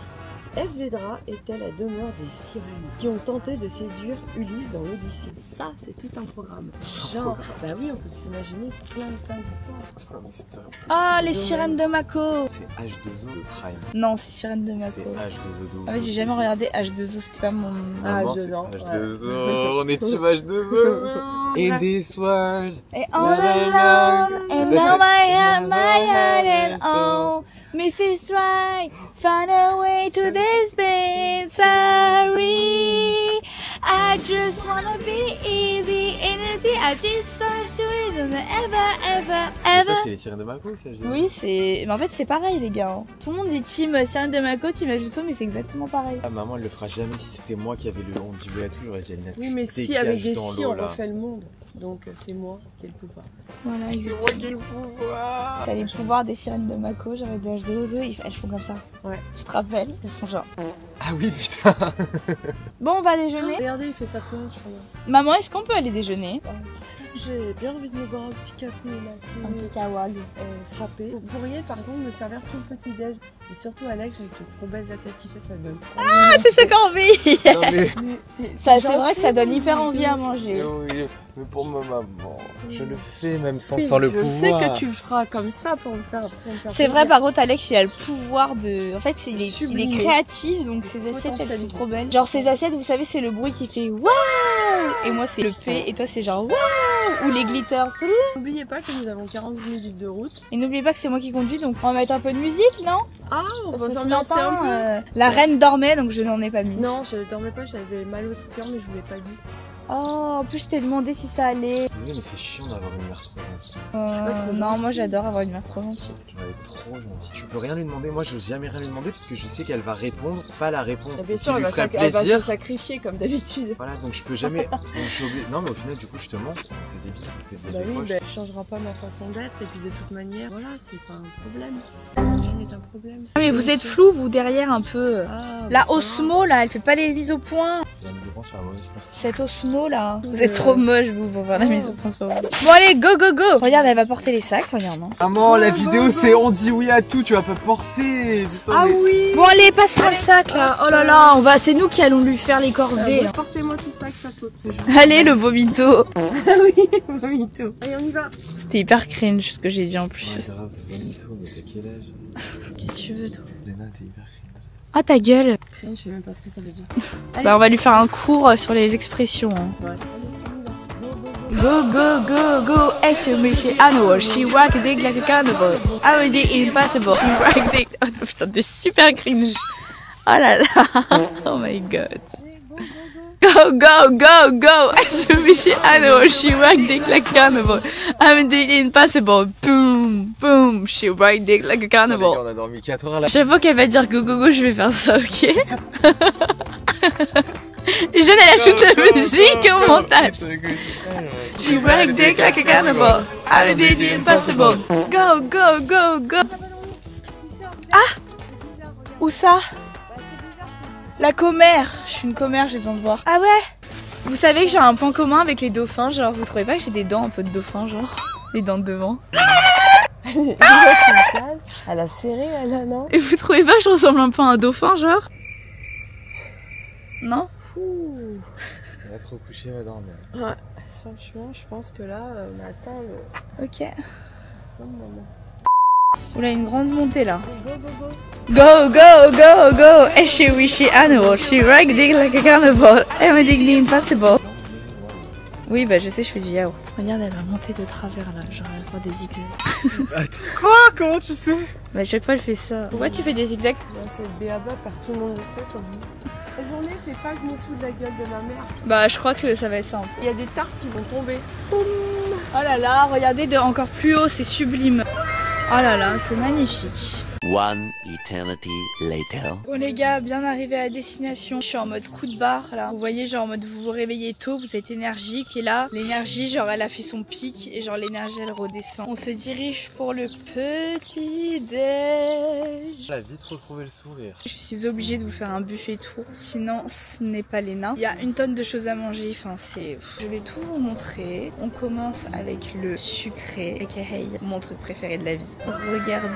Esvedra était la demeure des sirènes qui ont tenté de séduire Ulysse dans l'Odyssée. Ça, c'est tout un programme. Genre, bah oui, on peut s'imaginer plein d'histoires. Non, mais c'est Ah, les sirènes de Mako. C'est H2O le prime. Non, c'est sirènes de C'est Mako. H2O. En fait, j'ai jamais regardé H2O, c'était pas mon. Ah, Maman, c'est H2O, H2O. On est team H2O. Et des soirs. Et all alone, and now my heart and all. Me feels right, find a way to this bed. Sorry, I just wanna be easy, energy. I just so sweet, and ever. Mais ça, c'est les sirènes de Mako, ça, je dis. Oui, c'est. Mais en fait, c'est pareil, les gars. Hein. Tout le monde dit team sirène de Mako, team H2O, mais c'est exactement pareil. Ah, maman, elle le fera jamais si c'était moi qui avais le ondulé à tout. J'aurais dit, Alina, Oui, tu mais te si avec dégages des dans si, l'eau, on là. refait le monde. Donc c'est moi qui ai le pouvoir. Voilà, C'est exactement. moi qui ai le pouvoir. T'as les pouvoirs des sirènes de Mako, j'avais de H2O, elles font comme ça. Ouais. Tu te rappelles? Elles font genre. Ah oui, putain. Bon, on va déjeuner. Regardez, il fait sa tronche. Maman, est-ce qu'on peut aller déjeuner? J'ai bien envie de me boire un petit café là. Un petit kawag. Frappé. Vous pourriez par contre me servir tout le petit déj. Et surtout Alex, avec les trop belles assiettes qu'il fait, ça donne. Ah, c'est ce qu'on vit! Non, mais. Ça, c'est vrai que ça donne hyper envie à manger. Oui, mais pour ma maman, je le fais même sans Oui, le je pouvoir. sais que tu le feras comme ça pour me faire. C'est vrai, par contre, Alex, il a le pouvoir de. En fait, il est Sublimer. créatif, donc ses assiettes, elles sont Potentialité. trop belles. Genre, ses assiettes, vous savez, c'est le bruit qui fait waouh! Et moi, c'est le P, et toi, c'est genre waouh! Ou les glitters. N'oubliez pas que nous avons 40 minutes de route. Et n'oubliez pas que c'est moi qui conduis, donc on va mettre un peu de musique, non? Ah, on Parce va que ce s'ambiancer matin, un peu. la reine dormait, donc je n'en ai pas mis. Non, je dormais pas, j'avais mal au cœur, mais je vous l'ai pas dit. Oh, en plus, je t'ai demandé si ça allait. Désolé, mais c'est chiant d'avoir une mère trop gentille. trop Non, gentille. moi, j'adore avoir une mère trop gentille. J'en avais trop gentil. Tu peux rien lui demander, moi je n'ose jamais rien lui demander parce que je sais qu'elle va répondre, pas la répondre. Bien qui sûr, lui ferait elle va se plaisir. sacrifier comme d'habitude. Voilà, donc je peux jamais. Donc, je suis obligé- Non, mais au final, du coup, je te mens. C'est débile parce que Bah des oui, fois, bah, tu changeras pas ma façon d'être et puis de toute manière, voilà, c'est pas un problème. Rien n'est un problème. Mais vous êtes flou, vous, derrière un peu. Ah, La bah, ça va. Osmo, là, elle fait pas les mises au point. j'ai la mise au point sur la mauvaise personne. Cette Osmo, là. Vous êtes trop moche, vous, pour faire la mise au point sur vous. Bon, allez, go, go, go! Regarde, elle va porter les sacs, regarde, non? Maman, la vidéo c'est on dit oui à tout, tu vas pas porter. Putain, Ah mais- oui. Bon, allez, passe-moi le sac, là. Oh là là, c'est nous qui allons lui faire les corvées. là. Portez-moi tout ça que ça saute. Allez, le vomito. Ah oui, vomito. Allez, on y va. C'était hyper cringe, ce que j'ai dit en Ouais, plus. grave, bonito, mais t'as quel âge? Qu'est-ce que tu veux, toi? Léna, t'es hyper cringe. Ah, ta gueule. Je sais même pas ce que ça veut dire. Bah, on va lui faire un cours sur les expressions. Hein. Ouais. Go, go, go, go. Elle se met chez Anno. She rock dick like a carnival. I will be impossible. She rock dick. Oh putain, t'es super cringe. Oh là là. Oh my god. Go, go, go, go. Elle se met chez Anno. She rock dick like a carnival. I will be impossible. Boom, boom. She rock dick like a carnival. On a dormi 4 heures là. Chaque fois qu'elle va dire go, go, go, je vais faire ça, ok? Jeanne, elle ajoute la musique au montage. She rock dick like a carnival. I will be impossible. Go, go, go, go. Ah! Où ça? La commère. Je suis une commère, j'ai besoin de voir. Ah ouais? Vous savez que j'ai un point commun avec les dauphins, genre vous trouvez pas que j'ai des dents un peu de dauphin, genre? Les dents de devant. Elle a serré, elle a, non? Et vous trouvez pas que je ressemble un peu à un dauphin, genre? Non? On va trop coucher, on va dormir. Ouais, franchement, je pense que là, on a atteint le Ok. moment. Oula, une grande montée là. Go, go, go. Go, go, go, go. Et she wishy animal. She rock dick like a carnival. Everything is impossible. Oui, bah je sais, je fais du yaourt. Regarde, elle va monter de travers là. Genre, elle va faire des zigzags. Attends, quoi? Comment tu sais? Bah, à chaque fois, elle fait ça. Pourquoi tu fais des zigzags? C'est béaba, car tout le monde le sait, ça vous. La journée, c'est pas que je me fous de la gueule de ma mère. Bah, je crois que ça va être ça. Il y a des tartes qui vont tomber. Oh là là, regardez de encore plus haut, c'est sublime. Oh là là, c'est magnifique. One eternity later. Bon les gars, bien arrivé à destination. Je suis en mode coup de barre là. Vous voyez, genre en mode vous vous réveillez tôt, vous êtes énergique et là, l'énergie genre elle a fait son pic et genre l'énergie elle redescend. On se dirige pour le petit déj. Elle a vite retrouvé le sourire. Je suis obligée de vous faire un buffet tour, sinon ce n'est pas l'ENA. Il y a une tonne de choses à manger, enfin c'est... Je vais tout vous montrer. On commence avec le sucré, aka mon truc préféré de la vie. Regardez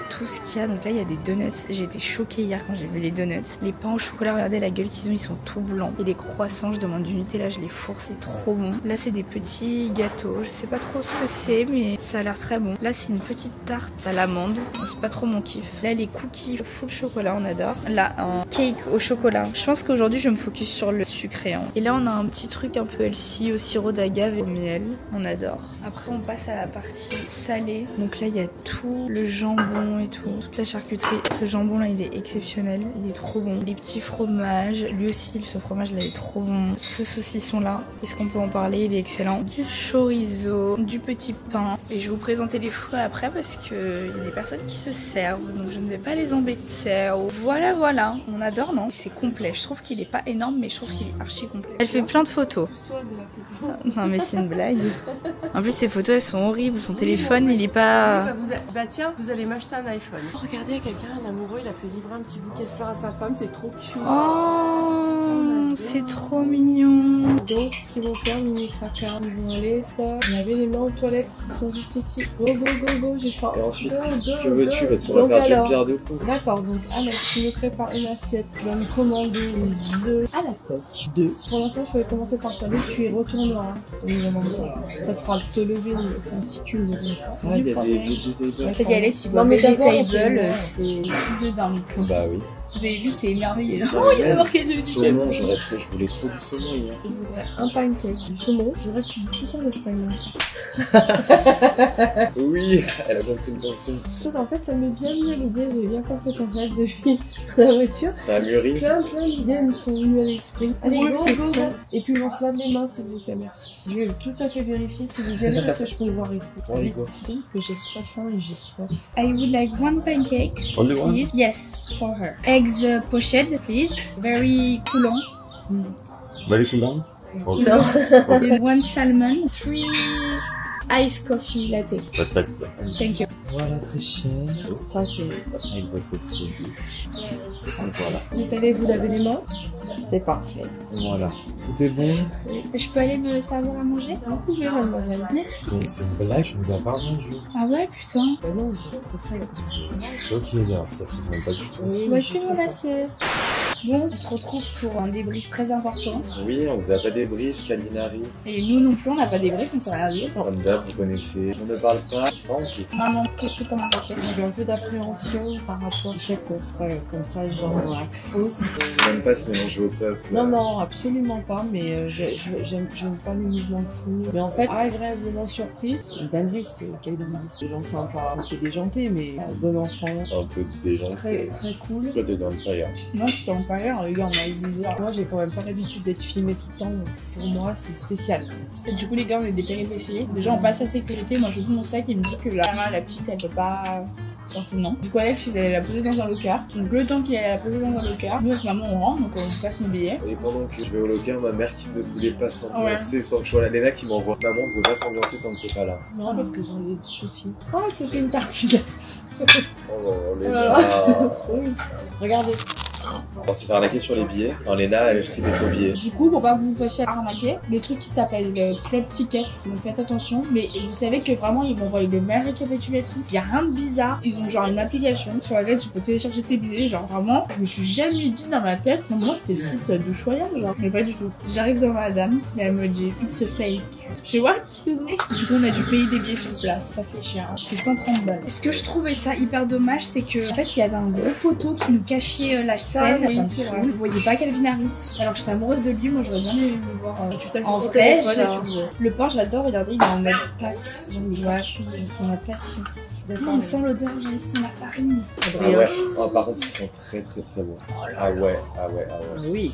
tout ce qu'il y a. Donc là il y a des donuts. J'ai été choquée hier quand j'ai vu les donuts. Les pains au chocolat, regardez la gueule qu'ils ont, ils sont tout blancs. Et les croissants, je demande du Nutella, je les fourre, c'est trop bon. Là c'est des petits gâteaux, je sais pas trop ce que c'est mais ça a l'air très bon. Là c'est une petite tarte à l'amande, c'est pas trop mon kiff. Là les cookies full chocolat, on adore. Là un cake au chocolat. Je pense qu'aujourd'hui je me focus sur le sucré. Hein. Et là on a un petit truc un peu healthy au sirop d'agave et au miel, on adore. Après on passe à la partie salée. Donc là il y a tout le jambon et tout, toute la charcuterie. Ce jambon là il est exceptionnel, il est trop bon. Les petits fromages, lui aussi ce fromage là il est trop bon. Ce saucisson là, est-ce qu'on peut en parler, il est excellent. Du chorizo, du petit pain. Et je vais vous présenter les fruits après parce que il y a des personnes qui se servent, donc je ne vais pas les embêter. Voilà voilà, on adore non? C'est complet, je trouve qu'il est pas énorme mais je trouve qu'il est archi complet. Elle fait plein de photos. Non mais c'est une blague. En plus ces photos elles sont horribles, son téléphone il est pas... Bah tiens, vous allez m'acheter un iPhone. Regardez, quelqu'un, un amoureux, il a fait livrer un petit bouquet de fleurs à sa femme, c'est trop cute. Oh, c'est trop mignon. Donc, ce qu'ils vont faire, mini cracker, ils vont aller, ça, laver les mains aux toilettes, ils sont juste ici. Go, go, go, go, j'ai faim. Et ensuite, Go, go, que veux-tu? go. Parce qu'on va Donc, faire alors, une pierre de coups. D'accord, donc Alex, tu me prépares une assiette. Tu vas me commander des œufs à la coque. 2. Pour l'instant, je vais commencer par ça. Tu y retourneras. Ça te fera te lever ton petit cul. Ah, il y a des vegetables. C'est qu'Alex, tu vois, Non, mais d'abord, vegetable, on c'est de dingue. Bah oui. Vous avez vu, c'est émerveillé là. Oh, il y a marqué du saumon, je voulais trop du saumon hier. Je voudrais un pancake, du saumon. Je voudrais que tu dises tout ça l'espagnol. Oui, elle a compris le concept. En fait, ça m'est bien mis à l'idée. J'ai bien compris ton rêve depuis la voiture. Ça a mûri. Plein d'idées me sont venues à l'esprit. Allez, go, go, go. Et puis, on se lave les mains, s'il vous plaît, merci. Je vais tout à fait vérifier si vous aimez parce que je peux le voir ici. Bon, allez, go. Parce que j'ai très faim et j'ai soif. I would like one pancake, Only one? please. Yes, for her. Eggs poached, please. Very coulant. Very cool. With one salmon. 3 iced coffee latte. Thank you. Voilà, très cher. Ça, c'est... Avec votre petit jus. Voilà. Vous êtes allé vous laver les mains? C'est parfait. Voilà. Tout est bon. Je peux aller me servir à manger? Vous pouvez, mademoiselle. Merci. Mais c'est une blague, je nous ai pas vendu. Ah ouais, putain. Ben non, c'est très Je suis choqué, alors ça te ressemble pas du tout. Oui, Voici mon assiette. Bon, on se retrouve pour un débrief très important. Oui, on vous a pas débrief, Kalinaris. Et nous non plus, on n'a pas débrief, on s'est rien dit. On a Léna, vous connaissez. On ne parle pas sans qui. Maman, qu'est-ce que t'en as pensé? J'ai un peu d'appréhension par rapport au fait qu'on serait comme ça, genre fausse. J'aime pas se mélanger au peuple. Non, non, absolument pas, mais j'aime pas le mouvement de foule. Mais en fait, agréablement surprise, c'est une dinguerie, quelle dinguerie. Des gens sympas, un peu déjantés, mais bon enfant. Un peu déjanté. Très, très cool. Toi, t'es dans le fire. Non, j'étais en Empire, les gars, on a eu bizarre. Moi, j'ai quand même pas l'habitude d'être filmé tout le temps, donc pour moi, c'est spécial. Et du coup, les gars, on a des péripéties. Déjà, on passe à sécurité. Moi, je ouvre mon sac et il me dit que la petite, elle peut pas. Forcément. Du coup, Alex, il allait la poser dans un locker. Donc, le temps qu'il allait la poser dans un locker, nous, avec maman, on rentre, donc on passe nos billets. Et pendant que je vais au locker, ma mère qui ne voulait pas s'ambiancer sans que je sois là, Léna qui m'envoie. Maman ne veut pas s'ambiancer tant que t'es pas là. Non, parce que j'en ai des soucis. Oh, c'était une partie de... Oh, Léna. Oui. Regardez. On s'est fait arnaquer sur les billets. Alors, Léna, elle a acheté des faux billets. Du coup, pour pas que vous vous fassiez arnaquer, des trucs qui s'appellent Club Ticket, donc faites attention. Mais vous savez que vraiment, ils vont envoyer le même récapitulatif. Il y a rien de bizarre. Ils ont genre une application sur laquelle tu peux télécharger tes billets. Genre vraiment, je me suis jamais dit dans ma tête, moi c'était le site de Choyant, genre. Mais pas du tout. J'arrive devant la dame et elle me dit, it's a fake. Je fais what? Excuse me. Du coup, on a dû payer des billets sur place. Ça fait cher. C'est 130 balles. Ce que je trouvais ça hyper dommage, c'est que en fait, il y avait un gros poteau qui nous cachait la scène. oui, Enfin, je voyais pas Calvin Harris. Alors que j'étais amoureuse de lui, moi j'aurais bien aimé le voir en au vrai. téléphone Genre. et tu vois. Le porc, j'adore regarder, il est en mode pâte. J'aime bien, c'est ma passion. On sent l'odeur, j'ai senti la farine. Ah ouais. Oh, par contre, ils sont très très très bons. Ah ouais. Oui.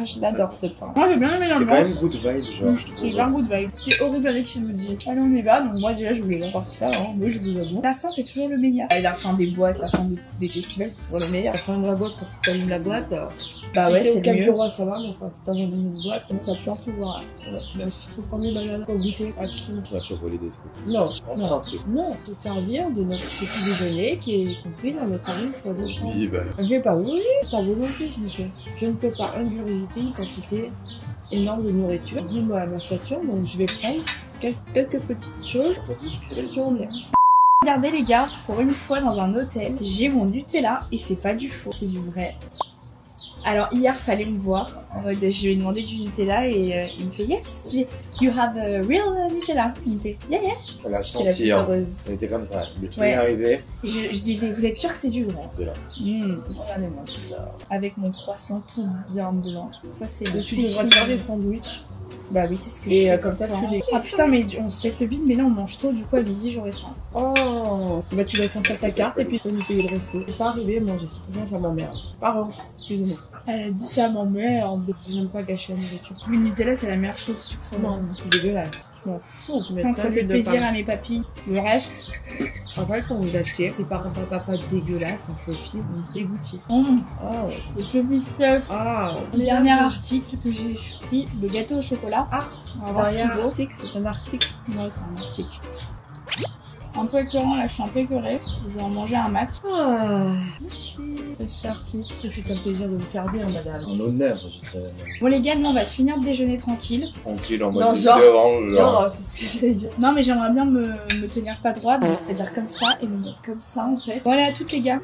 Ah, j'adore ce pain. Moi j'ai bien aimé C'est quand même l'ambiance. good vibe, genre, je C'est trouve. bien good vibe. C'était horrible avec qui nous dit allez on y va, donc moi déjà je voulais la partie là, hein. Oui je vous avoue. La fin c'est toujours le meilleur. Et la fin des boîtes, la fin des festivals c'est toujours le meilleur. La fin de la boîte, quand tu termines la boîte, Bah ouais c'est au mieux. bureau, ça va, mais quand tu termines une boîte, ça peut un peu voir. Même si tu prends des bananes pour goûter, absolument. On va faire voler des trucs. Non, non. Emprunter. Non, se servir de notre petit déjeuner qui est compris dans notre tarif pour deux chambres. Oui, bah. Je vais pas, oui, ta volonté, je me fais. Je ne peux pas ingurgiter une quantité énorme de nourriture. Dis-moi à ma station, donc je vais prendre quelques petites choses. J'en ai. Regardez les gars, pour une fois dans un hôtel, j'ai mon Nutella et c'est pas du faux, c'est du vrai. Alors hier fallait me voir, en mode, je lui ai demandé du Nutella et il me fait yes. J'ai you have a real Nutella. Il me fait yeah, yes. On l'a J'étais la senti, plus hein. heureuse. On était comme ça. Le truc Ouais. est arrivé. Je disais vous êtes sûr que c'est du vrai? C'est là. Regardez-moi ça. Avec mon croissant tout bien blanc. Ça c'est le Tu devras te faire des sandwichs. Bah oui c'est ce que Et je fais comme ça, tu les- Ah putain mais on se pète le bide mais là on mange tôt du coup à midi j'aurais faim. Oh, bah tu laisses en faire ta carte et puis tu peux nous payer le resto. C'est pas arrivé, manger, c'est bien, ça m'emmerde. Pardon, excusez-moi. Elle a dit ça m'emmerde. J'aime pas gâcher la nourriture. Le Nutella c'est la meilleure chose sucrée. Non, c'est dégueulasse. Je m'en fous. Tant que ça fait plaisir à mes papilles. Le reste, Après, quand vous achetez, c'est pas dégueulasse, un faux film, dégoûté. oh, Oh, le cheveu stuff. ah, Le dernier article que j'ai pris, le gâteau au chocolat. Ah, on va voir ce derrière qu'il vaut. article, c'est un article. Ouais, c'est un article. Un peu écœurant, là je suis un peu écœurée. Je vais en manger un max. Ah, merci, artiste. Ça fait un plaisir de vous servir, madame. En honneur, je dirais. Bon les gars, nous on va se finir de déjeuner tranquille. Tranquille, en Non, mode genre- devant, Genre, c'est ce que j'allais dire. Non mais j'aimerais bien me tenir pas droit, donc c'est-à-dire comme ça et me mettre comme ça en fait. Bon allez à toutes les gars.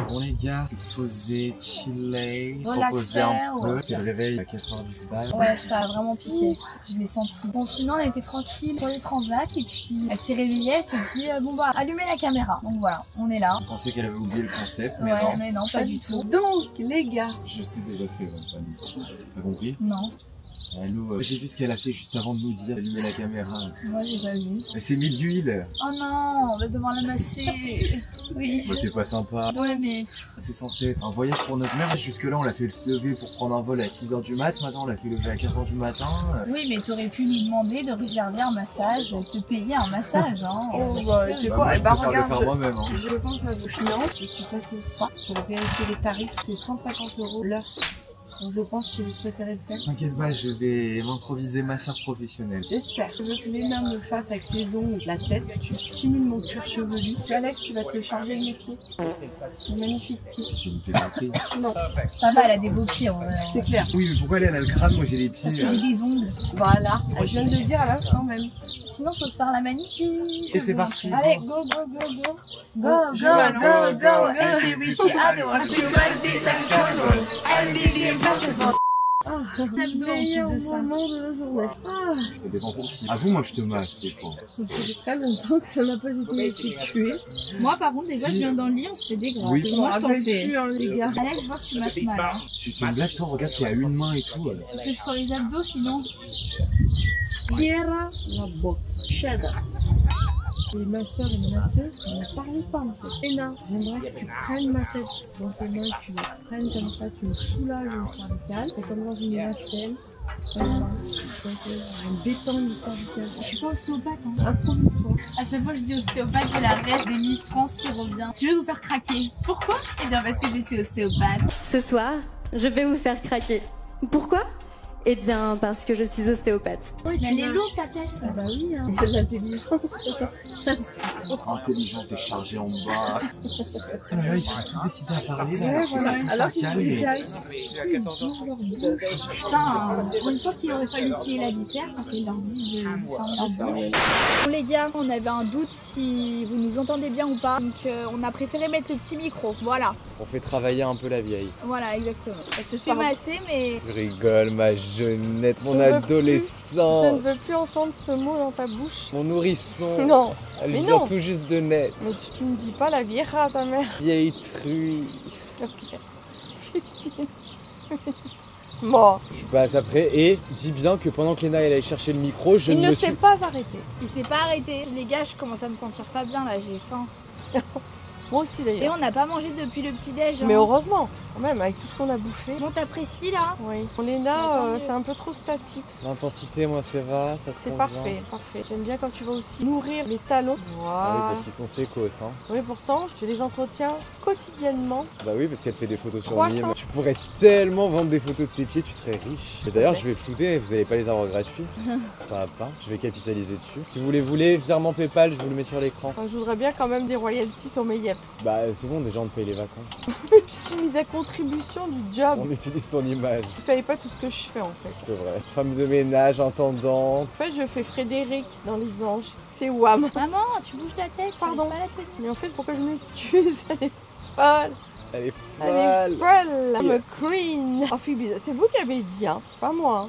Bon les gars, c'est posé, chillé, se Relaxer, reposer un peu, ouais. puis le réveil à 4h du matin. Ouais, ça a vraiment piqué. Je l'ai senti. Bon, sinon, on était tranquille sur les transats et puis elle s'est réveillée, elle s'est dit bon bah, allumez la caméra. Donc voilà, on est là. Je pensais qu'elle avait oublié le concept, mais Ouais, non. mais non, pas du tout. Donc, les gars, Je sais déjà ce qu'elle va me dire. T'as compris? Non, Allô, j'ai vu ce qu'elle a fait juste avant de nous dire d'allumer la caméra. moi j'ai pas vu. Elle s'est mis de l'huile. Oh non, on va devoir la masser. Oui. Bah, t'es pas sympa. Ouais, mais C'est censé être un voyage pour notre mère. Jusque là, on l'a fait se lever pour prendre un vol à 6h du mat. Maintenant, on l'a fait lever à 4h du matin. oui, mais t'aurais pu lui demander de réserver un massage, te payer un massage, hein. oh bah, je sais Bah, quoi, moi, eh je bah préfère le regarde, faire moi-même. Hein. je pense à vos finances, je suis passée au spa pour vérifier les tarifs, c'est 150 € l'heure. Donc je pense que vous préférez le faire. T'inquiète pas, je vais m'improviser masseur professionnel. J'espère. Je veux que Léna me fasse avec ses ongles la tête. Tu stimules mon cuir chevelu. Tu Alex, tu vas te charger de mes pieds. C'est magnifique pied. Je me fais compris. Non, Ça va, elle a des beaux pieds, en vrai. c'est clair. Oui, mais pourquoi elle a le crâne? Moi, j'ai les Parce pieds. que j'ai des ongles. Voilà. Je viens de le dire à l'instant même. Sinon, faut se faire la manicure. Et c'est parti. Allez, go, go, go, go. Go, go, je vais go, go. go. And she wish she had one. Ah, Abdos en meilleur plus de ça. moment de la journée. Ah, Ça dépend pour qui. Avoue, moi je te masse des fois. ça fait très longtemps que ça n'a pas été effectué. Moi, par contre, des fois, je viens dans le lit, on se fait des gras. Oui. Moi, je t'en rappelle fais. plus, hein, les gars. Alex, je vois que tu masses mal. Hein. C'est une blague, toi, regarde, t'es à une main et tout. C'est sur les abdos, sinon. Tierra la bochada. Les masseurs et les masseuses ne parlent pas en fait. Léna, j'aimerais que tu prennes ma tête dans tes mains, que tu la prennes comme ça, tu me soulages au cervical. C'est comme dans une nacelle. Voilà, je me détends le cervical. Je suis pas ostéopathe, hein. Improvise-toi. À chaque fois que je dis ostéopathe, j'ai la rêve des Miss France qui revient. Tu veux vous faire craquer. Pourquoi? Eh bien, parce que je suis ostéopathe. Ce soir, je vais vous faire craquer. Pourquoi? Eh bien, parce que je suis ostéopathe. Mais elle est lourde ta tête. Ah bah oui, hein. C'est de l'intelligence. Intelligente et chargée en bas. Ah là, ils sont tous décidés à parler. Là, Ouais, voilà. Alors qu'ils calme. Putain, pour une fois qu'il aurait fallu qu'il y ait la vipère, parce qu'ils leur disent de fermer la bouche. Bon les gars, on avait un doute si vous nous entendez bien ou pas, donc on a préféré mettre le petit micro, voilà. On fait travailler un peu la vieille. Voilà, exactement. Elle se fait masser, mais Je rigole, ma jeunette, mon Je veux Je adolescent, ne veux plus entendre ce mot dans ta bouche. mon nourrisson. Non, Elle mais vient non. tout juste de naître. mais tu ne dis pas la vieja à ta mère. Vieille truie. Ok. 15. Bon, Je passe après et dis bien que pendant que Léna elle allait chercher le micro, je il ne ne me s'est suis... pas arrêté. il s'est pas arrêté. Les gars, je commence à me sentir pas bien là, j'ai faim. Moi aussi Et d'ailleurs. on n'a pas mangé depuis le petit-déj. Mais hein. heureusement, quand même, avec tout ce qu'on a bouffé. Bon, t'apprécies là? Oui. Pour Léna, Tant mieux. c'est un peu trop statique. L'intensité, moi, ça va, ça te C'est convient. parfait, parfait. J'aime bien quand tu vas aussi nourrir les talons. Ah oui, Voilà. parce qu'ils sont sécos, hein. Oui, pourtant, je les entretiens quotidiennement. Bah oui, parce qu'elle fait des photos sur Croissant. Mime. Tu pourrais tellement vendre des photos de tes pieds, tu serais riche. Et d'ailleurs, Ouais. je vais flouter, vous n'allez pas les avoir gratuits. Ça va pas. Je vais capitaliser dessus. Si vous les voulez, virement PayPal, je vous le mets sur l'écran. Enfin, je voudrais bien quand même des royalties sur mes yep. Bah c'est bon, déjà on te paye les vacances. Je suis mise à contribution du job. On utilise ton image. Vous savez pas tout ce que je fais en fait. C'est vrai. Femme de ménage, intendante. En fait, je fais Frédéric dans Les Anges. C'est Wham. Maman, tu bouges la tête, Pardon. j'arrive pas à la tenir. Mais en fait, pourquoi je m'excuse? Elle est folle. Elle est Elle est folle. folle. I'm a queen. Oh, Phoebe, c'est vous qui avez dit, hein. Pas moi. Hein.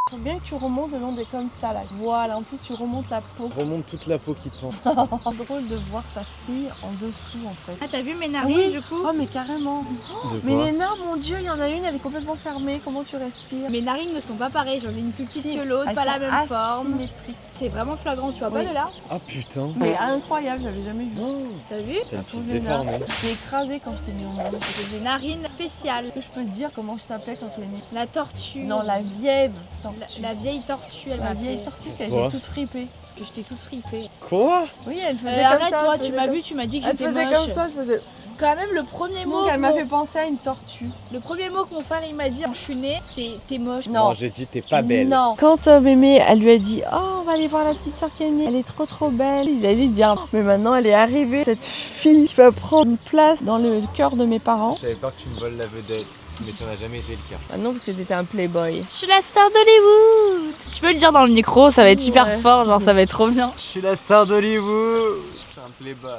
J'aime bien que tu remontes le long des comme ça là. Voilà, en plus tu remontes la peau. Remonte toute la peau qui pend. C'est drôle de voir sa fille en dessous en fait. Ah, t'as vu mes narines Oui. du coup? Oh mais carrément. De Mais quoi Léna, mon dieu, il y en a une, elle est complètement fermée. Comment tu respires? Mes narines ne sont pas pareilles, j'en ai une plus petite Si, que l'autre, elles pas la sont même forme. asymétriques. C'est vraiment flagrant, tu vois Oui. pas de là? Ah putain. Mais incroyable, j'avais jamais vu. T'as vu? T'as le pauvre pif Léna. déformé. Je t'ai écrasé quand je t'ai mis au monde. J'ai des narines spéciales. Est-ce que je peux te dire comment je t'appelais quand t'es née? La tortue. Non, la vieille tortue. La vieille tortue, elle La m'appelait. vieille tortue qui Pourquoi était toute fripée. Parce que j'étais toute fripée. Quoi? Oui, elle faisait comme Arrête ça. toi, elle tu faisait m'as comme- vu, tu m'as dit que Elle j'étais faisait moche. comme ça, elle faisait. Quand même, le premier mot. Donc elle m'a bon, fait penser à une tortue. Le premier mot que mon frère il m'a dit quand je suis née, c'est t'es moche. Non. j'ai dit t'es pas belle. Non. Quand Mémé, elle lui a dit oh on va aller voir la petite sœur qui est née, elle est trop belle. Il allait se dire mais maintenant elle est arrivée, cette fille qui va prendre une place dans le cœur de mes parents. Je savais pas que tu me voles la vedette, mais ça n'a jamais été le cas. Ah non parce que t'étais un playboy. Je suis la star d'Hollywood. Tu peux le dire dans le micro, ça va être super Ouais. fort, genre ça va être trop bien. Je suis la star d'Hollywood. Je suis un playboy.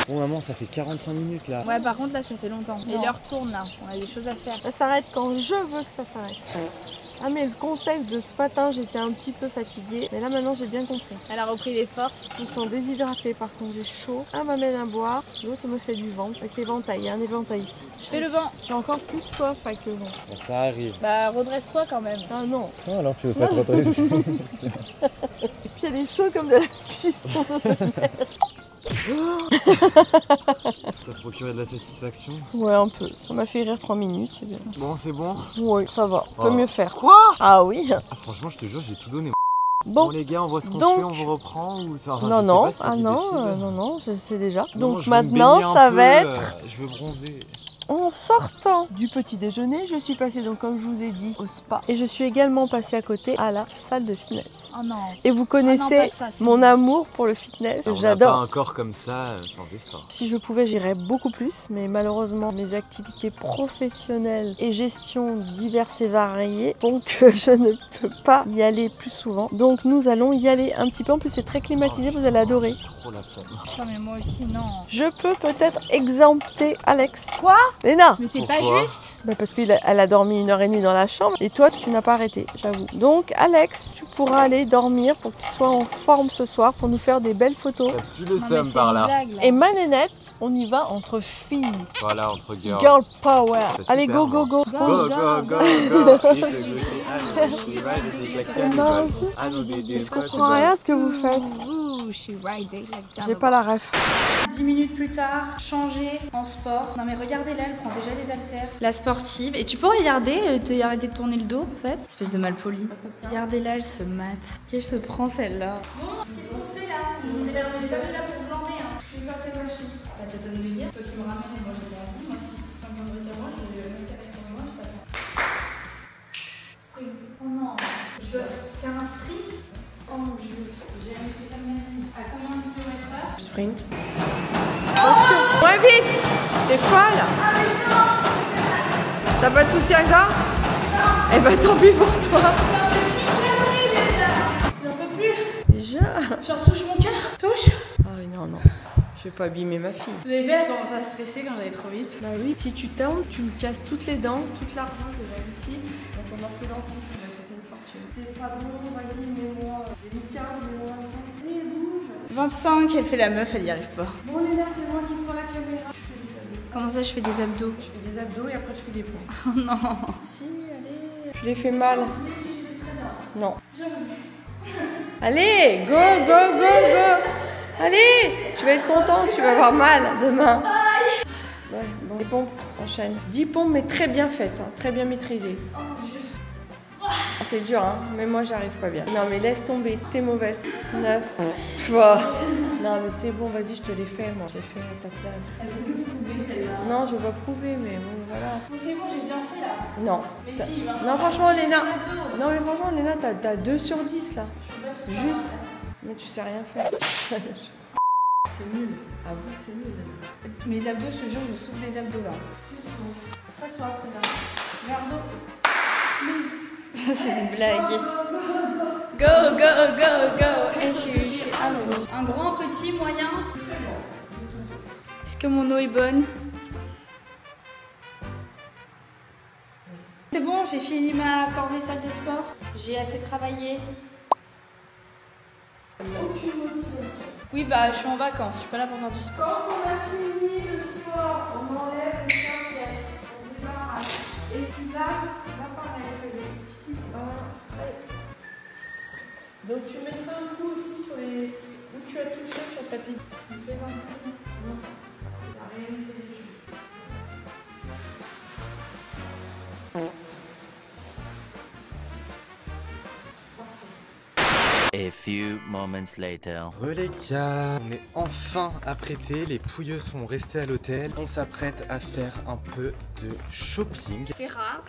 Bon maman, ça fait 45 minutes là. Ouais, par contre là ça fait longtemps. Et Non. l'heure tourne là, on a des choses à faire. Ça s'arrête quand je veux que ça s'arrête. Ah mais le concept de ce matin, j'étais un petit peu fatiguée. Mais là maintenant j'ai bien compris. Elle a repris les forces. Je me sens déshydratée par contre, j'ai chaud. Un m'amène à boire, l'autre me fait du vent. Avec l'éventail, il y a un éventail ici. Je fais le vent. J'ai encore plus soif avec le vent. Bon, ça arrive. Bah redresse-toi quand même. Ah non. Ah, alors tu veux pas te redresser. Et puis elle est chaude comme de la pisson. Ça t'a procuré de la satisfaction? Ouais un peu. Ça m'a fait rire 3 minutes, c'est bien. Bon, c'est bon. Oui, ça va. Oh. Peut mieux faire. Quoi? Ah oui. Ah, franchement, je te jure, j'ai tout donné. Bon. Bon les gars, on voit ce qu'on donc- fait, on vous reprend ou ça? Non, je sais non, pas, c'est toi ah qui non, décides. non, je sais déjà. Non, Donc je veux me maintenant, baigner un ça peu, va être je veux bronzer. en sortant du petit déjeuner. Je suis passée, donc comme je vous ai dit, au spa. Et je suis également passée à côté à la salle de fitness. Oh non. Et vous Ah connaissez non, pas ça, c'est mon bon. amour pour le fitness. On n'a pas J'adore. un corps comme ça sans effort. Si je pouvais, j'irais beaucoup plus, mais malheureusement, mes activités professionnelles et gestion diverses et variées font que je ne peux pas y aller plus souvent. Donc nous allons y aller un petit peu. En plus, c'est très climatisé, vous allez adorer. J'ai trop la flemme. Putain, mais moi aussi non. Je peux peut-être exempter Alex. Quoi? Léna. Mais c'est pas Pourquoi juste. Bah parce qu'elle a dormi 1h30 dans la chambre et toi tu n'as pas arrêté, j'avoue. Donc Alex, tu pourras aller dormir pour que tu sois en forme ce soir pour nous faire des belles photos. Tu le sommes par là. Et ma nénette, on y va entre filles. Voilà, entre girls. Girl power. C'est Allez, super, go, moi. go, go. Go, go, go, go. Je comprends rien à ce que vous faites. J'ai pas la ref. 10 minutes plus tard, changer en sport. Non mais regardez là, elle prend déjà les haltères. La sportive. Et tu peux regarder, te arrêter de tourner le dos en fait. Espèce de malpoli. Regardez là, elle se mate. Qu'elle se prend celle-là. Bon, qu'est-ce qu'on fait là? On est pas venu là pour glander hein. Je vais faire tes machines. Bah ça donne plaisir. Toi qui me ramène et moi j'ai pas envie. Moi si ça me donnerait qu'à moi, j'ai me serrer sur les mains, je t'attends. Sprint. Oh non. Je dois faire un sprint. Oh mon dieu. J'ai jamais fait ça de ma vie. À combien de kilomètres/heure? Sprint. Attention, moins vite. T'es folle. T'as pas de soutien-gorge? Eh ben tant pis pour toi. J'en peux plus. Déjà. Genre touche mon cœur. Touche. Ah non, non. Je vais pas abîmer ma fille. Vous avez vu, elle a commencé à stresser quand j'allais trop vite. Bah oui, si tu tombes, tu me casses toutes les dents, toute l'argent que j'ai investi dans ton orthodontiste qui m'a coûté une fortune. C'est pas bon, vas-y, mets-moi. J'ai mis 15, mets-moi 25. Allez, bouge. 25, elle fait la meuf, elle y arrive pas. Bon, Léna, c'est moi qui prends la caméra. Je fais des abdos. Comment ça, je fais des abdos? Je fais des abdos et après je fais des pompes. Oh non. Si, allez. Je les fais mal. Non. Allez, go, go, go, go. Allez, tu vas être content, tu vas avoir mal demain. Ouais, bon, les pompes, enchaîne. 10 pompes, mais très bien faites, hein, très bien maîtrisées. Ah, c'est dur, hein, mais moi j'arrive pas bien. Non, mais laisse tomber, t'es mauvaise. 9. Non, mais c'est bon, vas-y, je te les fais, moi. Je les fais à ta place. Non, je vais pas prouver, mais bon, voilà. Mais c'est bon, j'ai bien fait là. Non. Mais si, Non, franchement, Léna. Non, mais franchement, Léna, t'as 2 sur 10 là. Juste. Mais tu sais rien faire. C'est nul. Avoue que c'est nul. Mes abdos, je te jure, je souffre des abdos là. Pas soif, là. Verre d'eau. C'est une blague. Go, go, go, go. Un grand, petit, moyen. Est-ce que mon eau est bonne? C'est bon, j'ai fini ma corvée salle de sport. J'ai assez travaillé. Oui, bah je suis en vacances, je suis pas là pour faire du sport. Quand on a fini le sport, on enlève les serviettes, on débarrasse. Et celui-là, va pareil, donc tu mettras un coup aussi sur les... où tu as touché sur le tapis. Tu me fais un coup? Non, c'est la réalité des choses. A few moments later. Les gars, on est enfin apprêtés, les pouilleux sont restés à l'hôtel. On s'apprête à faire un peu de shopping. C'est rare.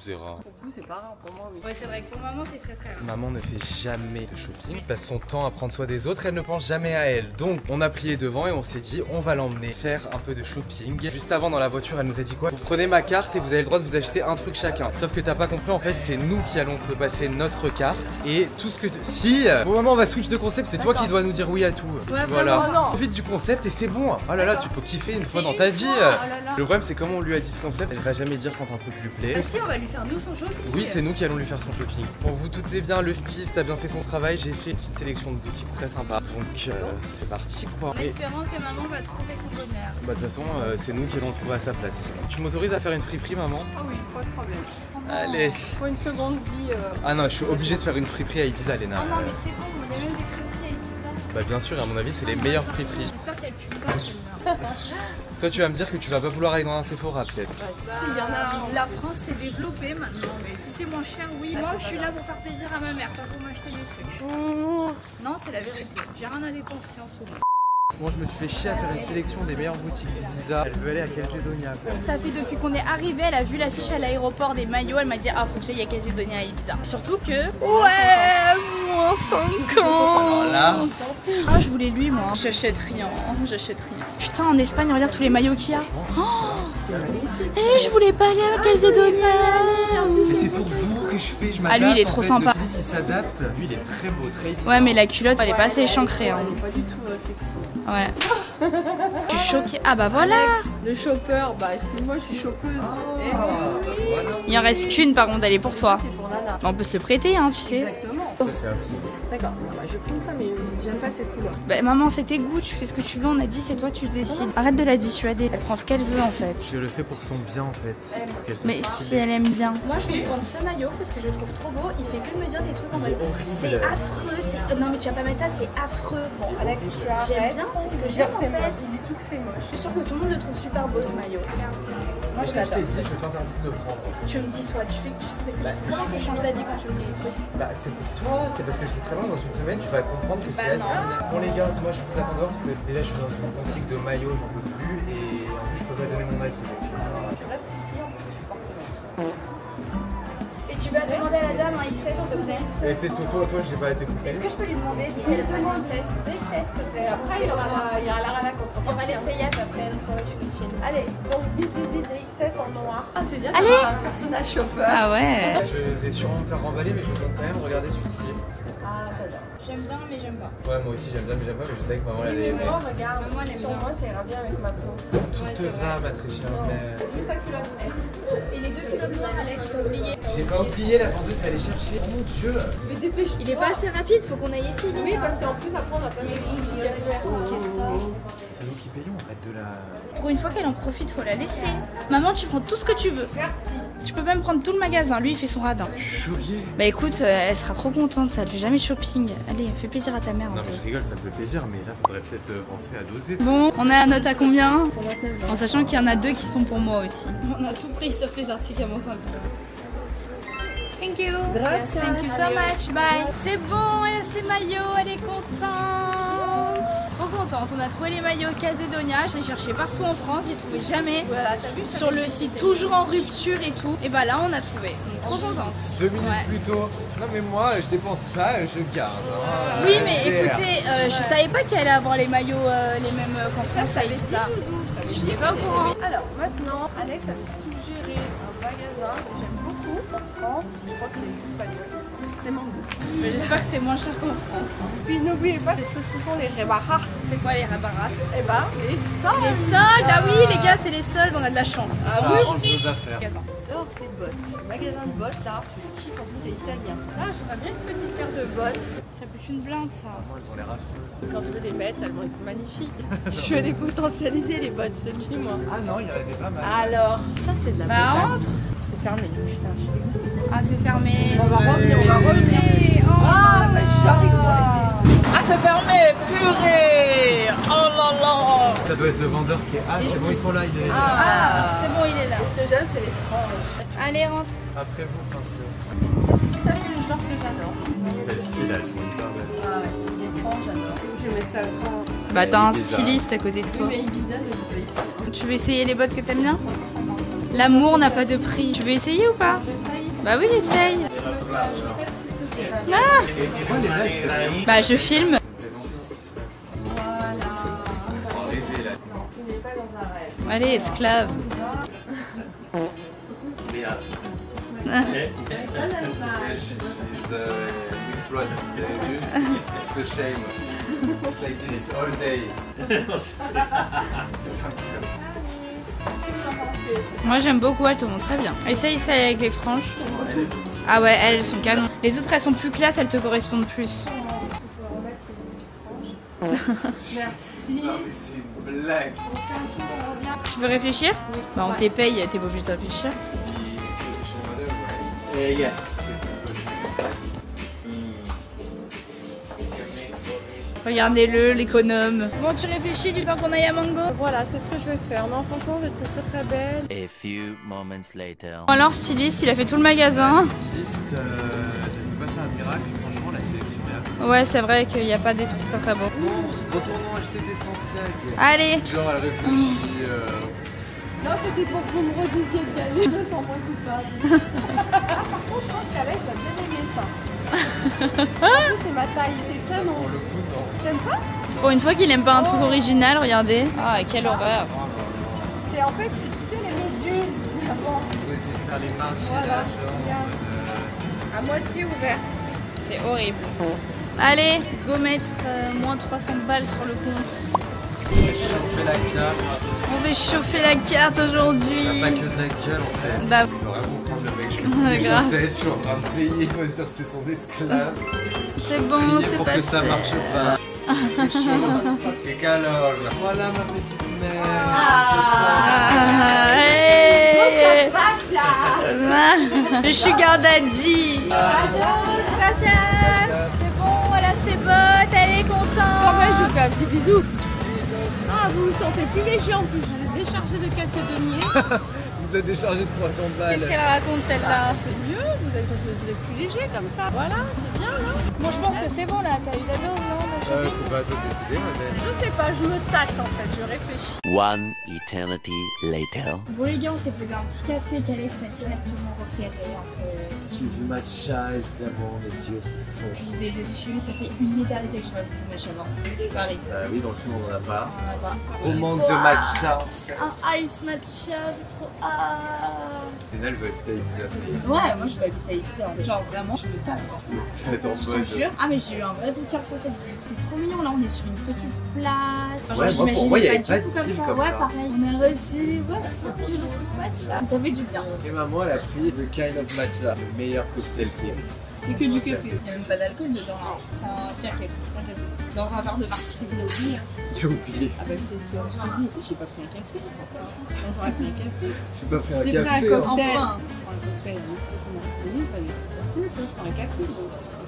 C'est rare. Pour vous, c'est pas rare, pour moi, oui. Ouais, c'est vrai que pour maman, c'est très très rare. Maman ne fait jamais de shopping, elle passe son temps à prendre soin des autres, elle ne pense jamais à elle. Donc on a plié devant et on s'est dit on va l'emmener faire un peu de shopping. Juste avant dans la voiture elle nous a dit quoi? Vous prenez ma carte et vous avez le droit de vous acheter un truc chacun. Sauf que t'as pas compris, en fait c'est nous qui allons te passer notre carte. Et tout ce que... Si bon maman on va switch de concept, c'est toi qui dois nous dire oui à tout. Ouais, voilà. vraiment, Profite du concept et c'est bon. Oh là là, tu peux kiffer une fois dans ta vie. Oh là là. Le problème c'est comment on lui a dit ce concept, elle va jamais dire quand un truc lui plaît. Bah si, on va lui faire nous son shopping. Oui, c'est nous qui allons lui faire son shopping. Pour vous doutez bien, le styliste a bien fait son travail. J'ai fait une petite sélection de boutiques très sympa. Donc c'est parti quoi. En espérant que maman va trouver son bonheur. Bah de toute façon, c'est nous qui allons le trouver à sa place. Tu m'autorises à faire une friperie, maman? Ah oui, pas de problème. Allez. Pour une seconde vie. Ah non, je suis obligé de faire une friperie à Ibiza, Léna. Oh non, mais c'est bon, il y a même des friperies à Ibiza. Bah bien sûr, à mon avis, c'est les meilleures friperies. J'espère qu'elle pue pas celle-là. Toi, tu vas me dire que tu vas pas vouloir aller dans un Sephora, peut-être. Il y en a. La France s'est développée maintenant, mais si c'est moins cher, oui. Moi, je suis là pour faire plaisir à ma mère, pas pour m'acheter des trucs. Non, c'est la vérité. J'ai rien à dépenser en ce moment. Bon, je me suis fait chier à faire une sélection des meilleures boutiques d'Ibiza. Elle veut aller à Calzedonia, quoi. Ça fait depuis qu'on est arrivé, elle a vu l'affiche à l'aéroport des maillots, elle m'a dit ah faut que j'aille à Calzedonia à Ibiza. Surtout que ouais, moins 50. Là. Ah je voulais lui moi. J'achète rien, j'achète rien. Putain en Espagne regarde tous les maillots qu'il y a. Oh, je voulais pas aller à Calzedonia. Mais c'est pour vous que Après je fais, je Ah, m'adapte. lui, il est en trop fait. sympa. Le styliste, il s'adapte. Lui il est très beau, très bizarre. Ouais, mais la culotte, elle est pas assez échancrée. Hein. Elle est pas du tout sexy. Ouais. Je suis choquée. Ah bah voilà. Le chopper, bah excuse-moi, je suis chopeuse. Eh, Voilà. Il en reste qu'une par contre, elle est pour toi. c'est pour Nana. On peut se le prêter, hein, tu sais. Exactement. Ça c'est affreux. D'accord, bah, je vais prendre ça, mais j'aime pas cette couleur. Bah maman, c'est tes goûts, tu fais ce que tu veux, on a dit, c'est toi, tu décides. Arrête de la dissuader, elle prend ce qu'elle veut en fait. Je le fais pour son bien en fait. Pour qu'elle soit Mais si stylée. elle aime bien. Moi je vais prendre ce maillot parce que je le trouve trop beau. Il fait que me dire des trucs en mode horrible. c'est affreux, c'est. Non mais tu vas pas mettre ça, c'est affreux. Bon, Alex, j'aime bien, c'est ce que j'aime en c'est fait. moche. Dis tout que c'est moche. Je suis sûre que tout le monde le trouve super beau ce maillot. Moi je Je t'ai l'adore. dit, je t'interdis de le prendre. Tu me dis soit tu fais que tu sais parce que je sais très bien que je change d'avis quand tu me dis les trucs. Bah c'est pour toi, c'est parce que je sais très bien dans une semaine tu vas comprendre que c'est Bah, assez ordinaire. Bon les gars, moi je vous attends dehors parce que déjà je suis dans une boutique de maillots, j'en peux plus et en plus je peux pas donner mon avis. Donc, Tu restes ici, en plus, je suis partout. Et tu vas demander à la dame un XS s'il te plaît. Et c'est Toto, toi j'ai pas été coupé. Est-ce que je peux lui demander si elle veut un XS? Deux XS s'il te plaît. Après, il y aura la rana contre. On va l'essayage après, donc faudrait que tu le filmes. Allez, donc vite, XS en noir. Ah, c'est bien Allez. d'avoir un personnage chauffeur. Ah ouais. Je vais sûrement me faire remballer mais je compte quand même regarder celui-ci. Ah, j'adore. J'aime bien mais j'aime pas. Ouais moi aussi j'aime bien mais j'aime pas mais je sais que maman elle Mais est... moi, regarde, Maman, elle aime sur bien. moi, ça ira bien avec ma peau. Tout te va ma très chère mère. Juste la culotte S. Et les deux culottes noires Alex, faut oublier. J'ai pas oublié la vendeuse à aller chercher. Oh mon dieu. Mais dépêche. Il est pas assez rapide, faut qu'on aille essayer. Oui, parce qu'en plus, après, on a plein de boutiques à faire. C'est nous qui payons, arrête de la... Pour une fois qu'elle en profite, faut la laisser. Maman, tu prends tout ce que tu veux. Merci. Tu peux même prendre tout le magasin, lui il fait son radin. Choqué. Bah écoute, elle sera trop contente, ça, elle fait jamais de shopping. Allez, fais plaisir à ta mère. un Non peu. mais je rigole, ça me fait plaisir mais là faudrait peut-être penser à doser. Bon, on a la note à combien? En sachant qu'il y en a deux qui sont pour moi aussi. On a tout pris sauf les articles à mon 50. Thank you. Gracias. Thank you so much. Bye. C'est bon, elle a ses maillots, elle est contente. Trop contente. On a trouvé les maillots Casedonia. Je les cherchais partout en France, j'ai trouvé jamais. Voilà, t'as vu Sur le site, toujours en rupture et tout. Et bah là, on a trouvé. Donc trop contente. 2 minutes Ouais. plus tôt. Non mais moi je dépense pas, je garde. hein. Oui, mais MDR. écoutez, je savais pas qu'elle allait avoir les maillots les mêmes qu'en France, ça bizarre. Je n'étais pas au courant. Alors maintenant, Alex a suggéré un magasin que j'aime beaucoup en France. Je crois que c'est espagnol comme ça. C'est Mango. Mais j'espère que c'est moins cher qu'en France. Puis n'oubliez pas que ce sont les rebajas. C'est quoi les rabarras? Et bah, les soldes. Les soldes. Ah oui, les gars, c'est les soldes, on a de la chance. Ah Ça oui. arrange nos affaires. J'adore ces bottes. Le magasin de bottes là, je les kiffe, en plus c'est italien. Ah, je ferais bien une petite paire de bottes. Ça coûte une blinde, ça. Moi elles ont l'air affreuses. Quand je vais les mettre, elles vont être magnifiques. Je vais les potentialiser les bottes, je te le dis moi. Ah non, il y en avait pas mal. Alors, ça c'est de la Bah, bodasse. C'est fermé. Putain, je suis dégoûtée. Ah, c'est fermé. On va revenir, on va revenir. Ah, mais Ah, c'est fermé, purée! Oh là là! Ça doit être le vendeur qui est... Ah c'est bon, ils sont là, il est... Ah, c'est bon, il est là. Ce que j'aime, c'est les franges. Allez, rentre. Après vous, princesse. C'est tout à fait le genre que j'adore. Celles-ci là, elles sont hyper belles. Ah ouais, les franges, j'adore. Je vais mettre ça quand. Bah, t'as un Ibiza. styliste à côté de toi. Mais Ibiza, je vais ici. Tu veux essayer les bottes que t'aimes bien? L'amour n'a pas de prix. Tu veux essayer ou pas? Bah oui, essaye. Ah, Pourquoi les là, ils font bah je filme. rêver là. On n'est pas dans un rêve. Allez, esclave. She's exploit, vous avez vu? It's a shame. It's like this all day. Moi j'aime beaucoup, elle te montre très bien. Essaye ça avec les franges. Ah ouais, elles sont canon. Les autres elles sont plus classe, elles te correspondent plus. Merci. Non mais c'est une blague. Tu veux réfléchir? Bah on te les paye, t'es pas obligé de réfléchir. Regardez-le, l'économe. Bon, tu réfléchis du temps qu'on aille à Mango? Voilà, c'est ce que je vais faire. Non, franchement, je le trouve très très belle. A few moments later. Alors, styliste, il a fait tout le magasin. Le styliste ne peut pas faire un miracle, franchement la sélection est affreuse. Ouais, c'est vrai qu'il n'y a pas des trucs très très beaux. Bon, retournons acheter des Santiago. Allez. Genre elle réfléchit. Non, c'était pour que vous me redisiez d'y aller. Je sens moins coupable. Par contre, je pense qu'Alex va bien aimer ça. En plus, c'est ma taille. C'est canon. Pour le coup, non. T'aimes pas? Pour une fois qu'il aime pas un truc original, regardez. Ah, quelle horreur. C'est en fait, c'est, tu sais, les méduses. Avant. Il faut essayer de faire les marches Voilà. là, genre en mode, à moitié ouverte. C'est horrible. Allez, go mettre moins 300 balles sur le compte. On va chauffer la carte. On va chauffer la carte aujourd'hui. On a pas que de la gueule en fait. Bah, on va vraiment prendre le mec, je suis grave. je suis en train de payer, il va dire c'est son esclave. C'est bon, Priez c'est pour passé. que ça marche pas. C'est chaud. Et qu'alors, voilà ma petite mère. Hey. Le sugar daddy. C'est bon, voilà ses bottes, elle est contente. Je vous fais un petit bisou. Ah, vous vous sentez plus léger en plus. Je vous ai déchargé de quelques deniers. Vous avez déchargé de 300 balles. Qu'est-ce qu'elle raconte celle-là? C'est mieux, vous êtes plus léger comme ça. Voilà, c'est bien là. Moi je pense que c'est bon là, t'as eu la dose, non? C'est pas à toi de décider, ma belle. Je sais pas, je me tâte en fait, je réfléchis. One eternity later. Bon les gars, on s'est posé un petit café qu'Alex a directement repéré. J'ai vu matcha, évidemment, mes yeux se sont. Je vais dessus, ça fait une éternité que je vois plus matcha avant. Pareil. Oui, dans le film, on en a pas. On en a pas. On manque de matcha. Un ice matcha, j'ai trop hâte. Léna, elle veut habiter à Ibiza. Ouais, moi je vais habiter à Ibiza. Genre vraiment, je me tape. T'es en Je te mode. jure. Ah mais j'ai eu un vrai coup de cœur pour cette ville. C'est trop mignon là, on est sur une petite place. Ouais, moi, pour moi, il y avait pas de du tout ville comme comme ça. Ouais, ça. pareil. On a reçu, j'ai reçu matcha. Ça fait du bien. Et maman, elle a pris le kind of matcha, le meilleur cocktail qui est. C'est que du café. Il n'y a même pas d'alcool dedans. C'est un café. Dans un verre de marque. C'est que oublié. J'ai oublié. Ah bah c'est ce que je dis, j'ai pas pris un café. J'aurais pris un café. J'ai pas pris un J'ai pris un café. cocktail. Enfin. Je prends un cocktail de l'espresso martini, pas d'espresso, je prends un café. Donc on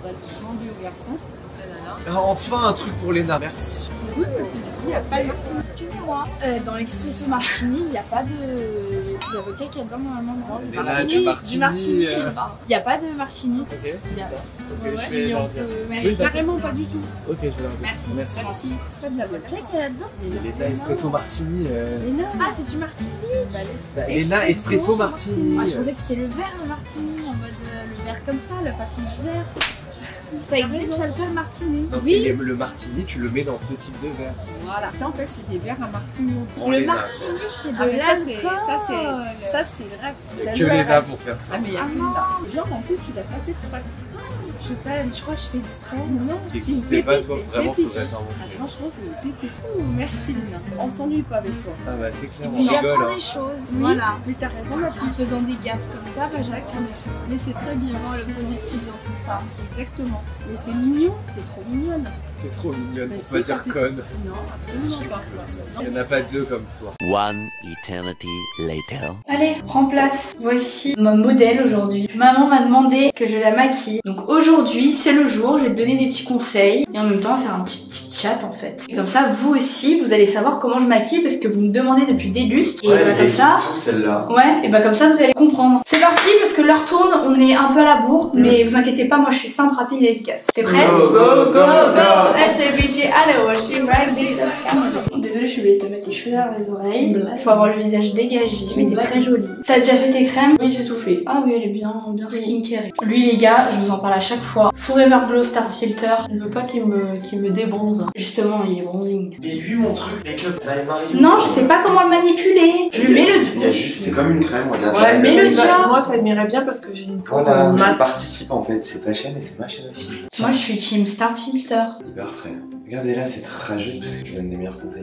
va demander aux garçons s'il vous plaît là. Ah, enfin un truc pour Léna, merci. Oui, il n'y a pas de martini. Excusez-moi, dans l'expresso martini, il n'y a pas de d'avocat qui est dedans normalement. Non, Mais là, du martini, Il n'y a pas de martini. Ok, c'est Il y a- ça. Ok, Ouais, je vais et on leur dire. peut- Oui, Merci. Carrément pas du tout. Ok, je vais leur dire. Merci. Merci. C'est pas de l'avocat qui est là-dedans. Léna espresso martini. Ah, c'est du martini. Léna espresso martini. Ah, je pensais que c'était le verre le martini, en mode le verre comme ça, la façon du verre. Ça existe l'alcool martini. Non, c'est le martini, tu le mets dans ce type de verre. Voilà, ça en fait c'est des verres à martini. Pour Le Léna. martini, c'est de Ah mais l'alcool. ça c'est le rêve. Il n'y a C'est que le Léna rêve. pour faire ça. Ah mais il y a que là. Genre en plus tu l'as pas fait exprès. Je t'aime, tu crois que je fais exprès? Non, Qui n'existait pas, toi, vraiment, pépite. faudrait Ah, t'inventer. franchement, pépite. Ouh, merci Lina. On s'ennuie pas avec toi. Ah bah c'est clair, Et on puis rigole. j'apprends Hein. des choses, Oui, voilà. mais t'as raison ma En petite. faisant des gaffes comme ça, bah, j'apprends des choses. Mais c'est très bien. Vraiment le positif dans tout ça. Exactement. Mais c'est mignon, t'es trop mignonne. T'es trop mignonne Mais pour si, pas dire quand t'es- conne. Non, absolument pas. Il n'y en a pas deux comme toi. One eternity later. Allez, prends place. Voici mon modèle aujourd'hui. Maman m'a demandé que je la maquille. Donc aujourd'hui, c'est le jour, je vais te donner des petits conseils et en même temps faire un petit chat en fait. Et comme ça, vous aussi, vous allez savoir comment je maquille parce que vous me demandez depuis des lustres. Et bah, comme ça, celle-là. ouais, et bah comme ça, vous allez comprendre. C'est parti parce que l'heure tourne, on est un peu à la bourre, mais vous inquiétez pas, moi je suis simple, rapide et efficace. T'es prêt? Go, go, go, go. SBG, allô, je suis Désolée, je suis obligée de te mettre les cheveux derrière les oreilles. Il faut avoir le visage dégagé, mais t'es très jolie. T'as déjà fait tes crèmes? Oui, j'ai tout fait. Ah oui, elle est bien skincare. Lui, les gars, je vous en parle à chaque fois. Forever Glow Start Filter. Je veux pas qu'il me débronze. Justement, il est bronzing. Mais lui, mon truc, make-up by Mario. Non, je sais pas comment le manipuler. Je lui mets le... Il y a juste, c'est comme une crème, regarde. Ouais, mets le dior. Moi, ça m'irait bien parce que j'ai une peau Voilà, je mat. participe en fait. C'est ta chaîne et c'est ma chaîne aussi. Moi, je suis team Start Filter. Hyper frais. Regardez là, c'est très juste parce que je donne des meilleurs conseils.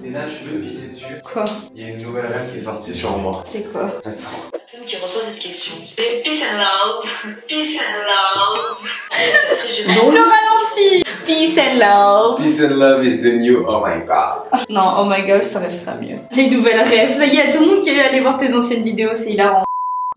Léna, je veux pisser dessus. Quoi? Il y a une nouvelle rêve qui est sortie sur moi. C'est quoi? Attends. Personne qui reçoit cette question. C'est peace and love. Peace and love. Ça serait génial. Le ralenti. Peace and love. Peace and love is the new oh my god. Non, oh my gosh, ça restera mieux. Les nouvelles rêves. Ça y est, tout le monde qui est allé voir tes anciennes vidéos, c'est hilarant.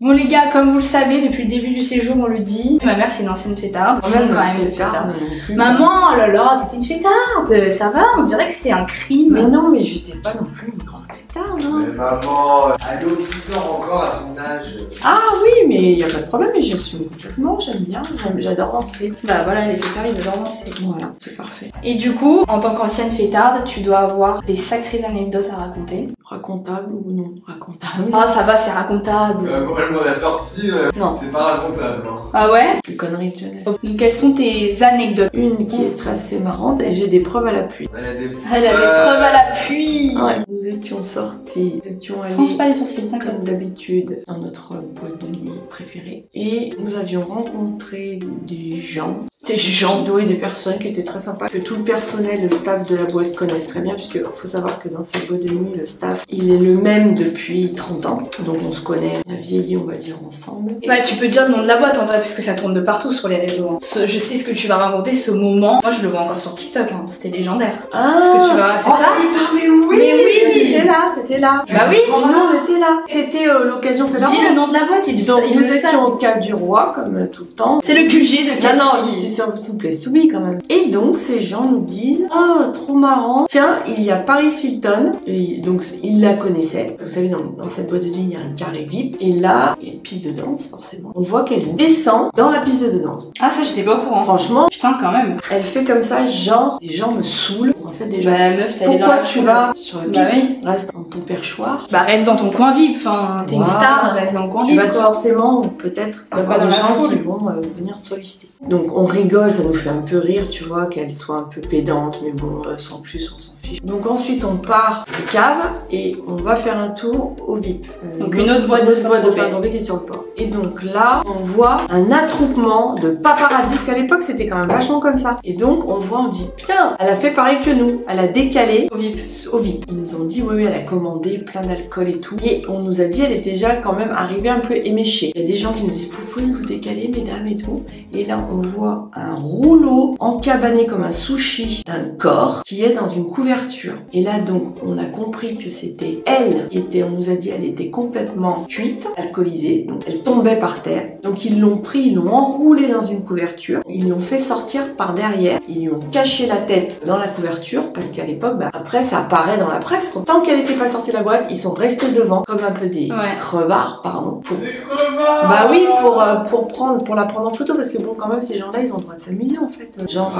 Bon les gars, comme vous le savez, depuis le début du séjour, on le dit, ma mère c'est une ancienne fêtarde. Moi-même quand même une fêtarde. Maman, oh là là, t'étais une fêtarde, ça va? On dirait que c'est un crime. Mais non, mais j'étais pas non plus une grande fêtarde. Hein. Mais maman, ado qui sort encore à ton âge. Ah oui, mais y a pas de problème, mais j'assume complètement, j'aime bien, j'adore danser. Bah voilà, les fêtards ils adorent danser. Voilà, c'est parfait. Et du coup, en tant qu'ancienne fêtarde, tu dois avoir des sacrées anecdotes à raconter. Racontable ou non racontable? Ah ça va, c'est racontable. Complètement la sortie, Non. c'est pas racontable. Hein. Ah ouais? C'est conneries de jeunesse. Donc quelles sont tes anecdotes? Une qui est assez marrante et j'ai des preuves à l'appui. Elle a des Elle a des preuves à l'appui. Ouais. Nous étions sortis sortis, nous étions allés France pas les sourcils, comme d'habitude dans notre boîte de nuit préférée et nous avions rencontré des gens. Des gens, oui, des personnes qui étaient très sympas, que tout le personnel, le staff de la boîte connaissent très bien, puisque faut savoir que dans cette boîte de nuit, le staff, il est le même depuis 30 ans, donc on se connaît, on a vieilli, on va dire, ensemble. Ouais, tu peux dire le nom de la boîte en vrai, puisque ça tourne de partout sur les réseaux. Hein. Je sais ce que tu vas raconter, ce moment. Moi, je le vois encore sur TikTok, hein. C'était légendaire. Ah, ce que tu vas, c'est ça putain, mais oui, c'était là. Bah oui, nous on était là. C'était l'occasion fait dis le nom de la boîte, donc nous étions au Cap du Roi, comme tout le temps. C'est le QG de Cathy. Non, c'est surtout Place to Be quand même. Et donc ces gens nous disent, oh trop marrant, tiens il y a Paris Hilton, et donc ils la connaissaient. Vous savez dans cette boîte de nuit il y a un carré VIP, et là il y a une piste de danse forcément. On voit qu'elle descend dans la piste de danse. Ah ça j'étais pas au courant. Franchement, putain quand même. Elle fait comme ça, genre les gens me saoulent. En fait déjà. Bah meuf, t'as pourquoi tu vas sur la piste? Bah oui. Reste dans ton perchoir. Bah reste dans ton coin VIP. Enfin t'es une star, reste dans le coin VIP. Tu vas forcément peut-être avoir des gens qui vont venir te solliciter. Donc on rigole, ça nous fait un peu rire, tu vois, qu'elle soit un peu pédante, mais bon, sans plus, on s'en fiche. Donc ensuite on part de cave et on va faire un tour au VIP. Donc une autre boîte de Saint-Tropez qui est sur le port. Et donc là, on voit un attroupement de paparazzis, parce qu'à l'époque c'était quand même vachement comme ça. Et donc on voit, on dit, putain, elle a fait pareil que nous, elle a décalé au VIP. Ils nous ont dit, oui, elle a commandé plein d'alcool et tout. Et on nous a dit, elle était déjà quand même arrivée un peu éméchée. Il y a des gens qui nous disent, vous pouvez vous décaler, mesdames et tout. Et là, on voit un rouleau encabané comme un sushi d'un corps qui est dans une couverture. Et là, donc, on a compris que c'était elle qui était, on nous a dit, elle était complètement cuite, alcoolisée. Donc, elle tombait par terre. Donc, ils l'ont pris, ils l'ont enroulée dans une couverture. Ils l'ont fait sortir par derrière. Ils lui ont caché la tête dans la couverture parce qu'à l'époque, bah, après, ça apparaît dans la presse. Tant qu'elle n'était pas sortie de la boîte, ils sont restés devant comme un peu des crevards, pardon. Bah oui, pour la prendre en photo parce que bon, quand même, ces gens-là, ils ont le droit de s'amuser en fait. Genre,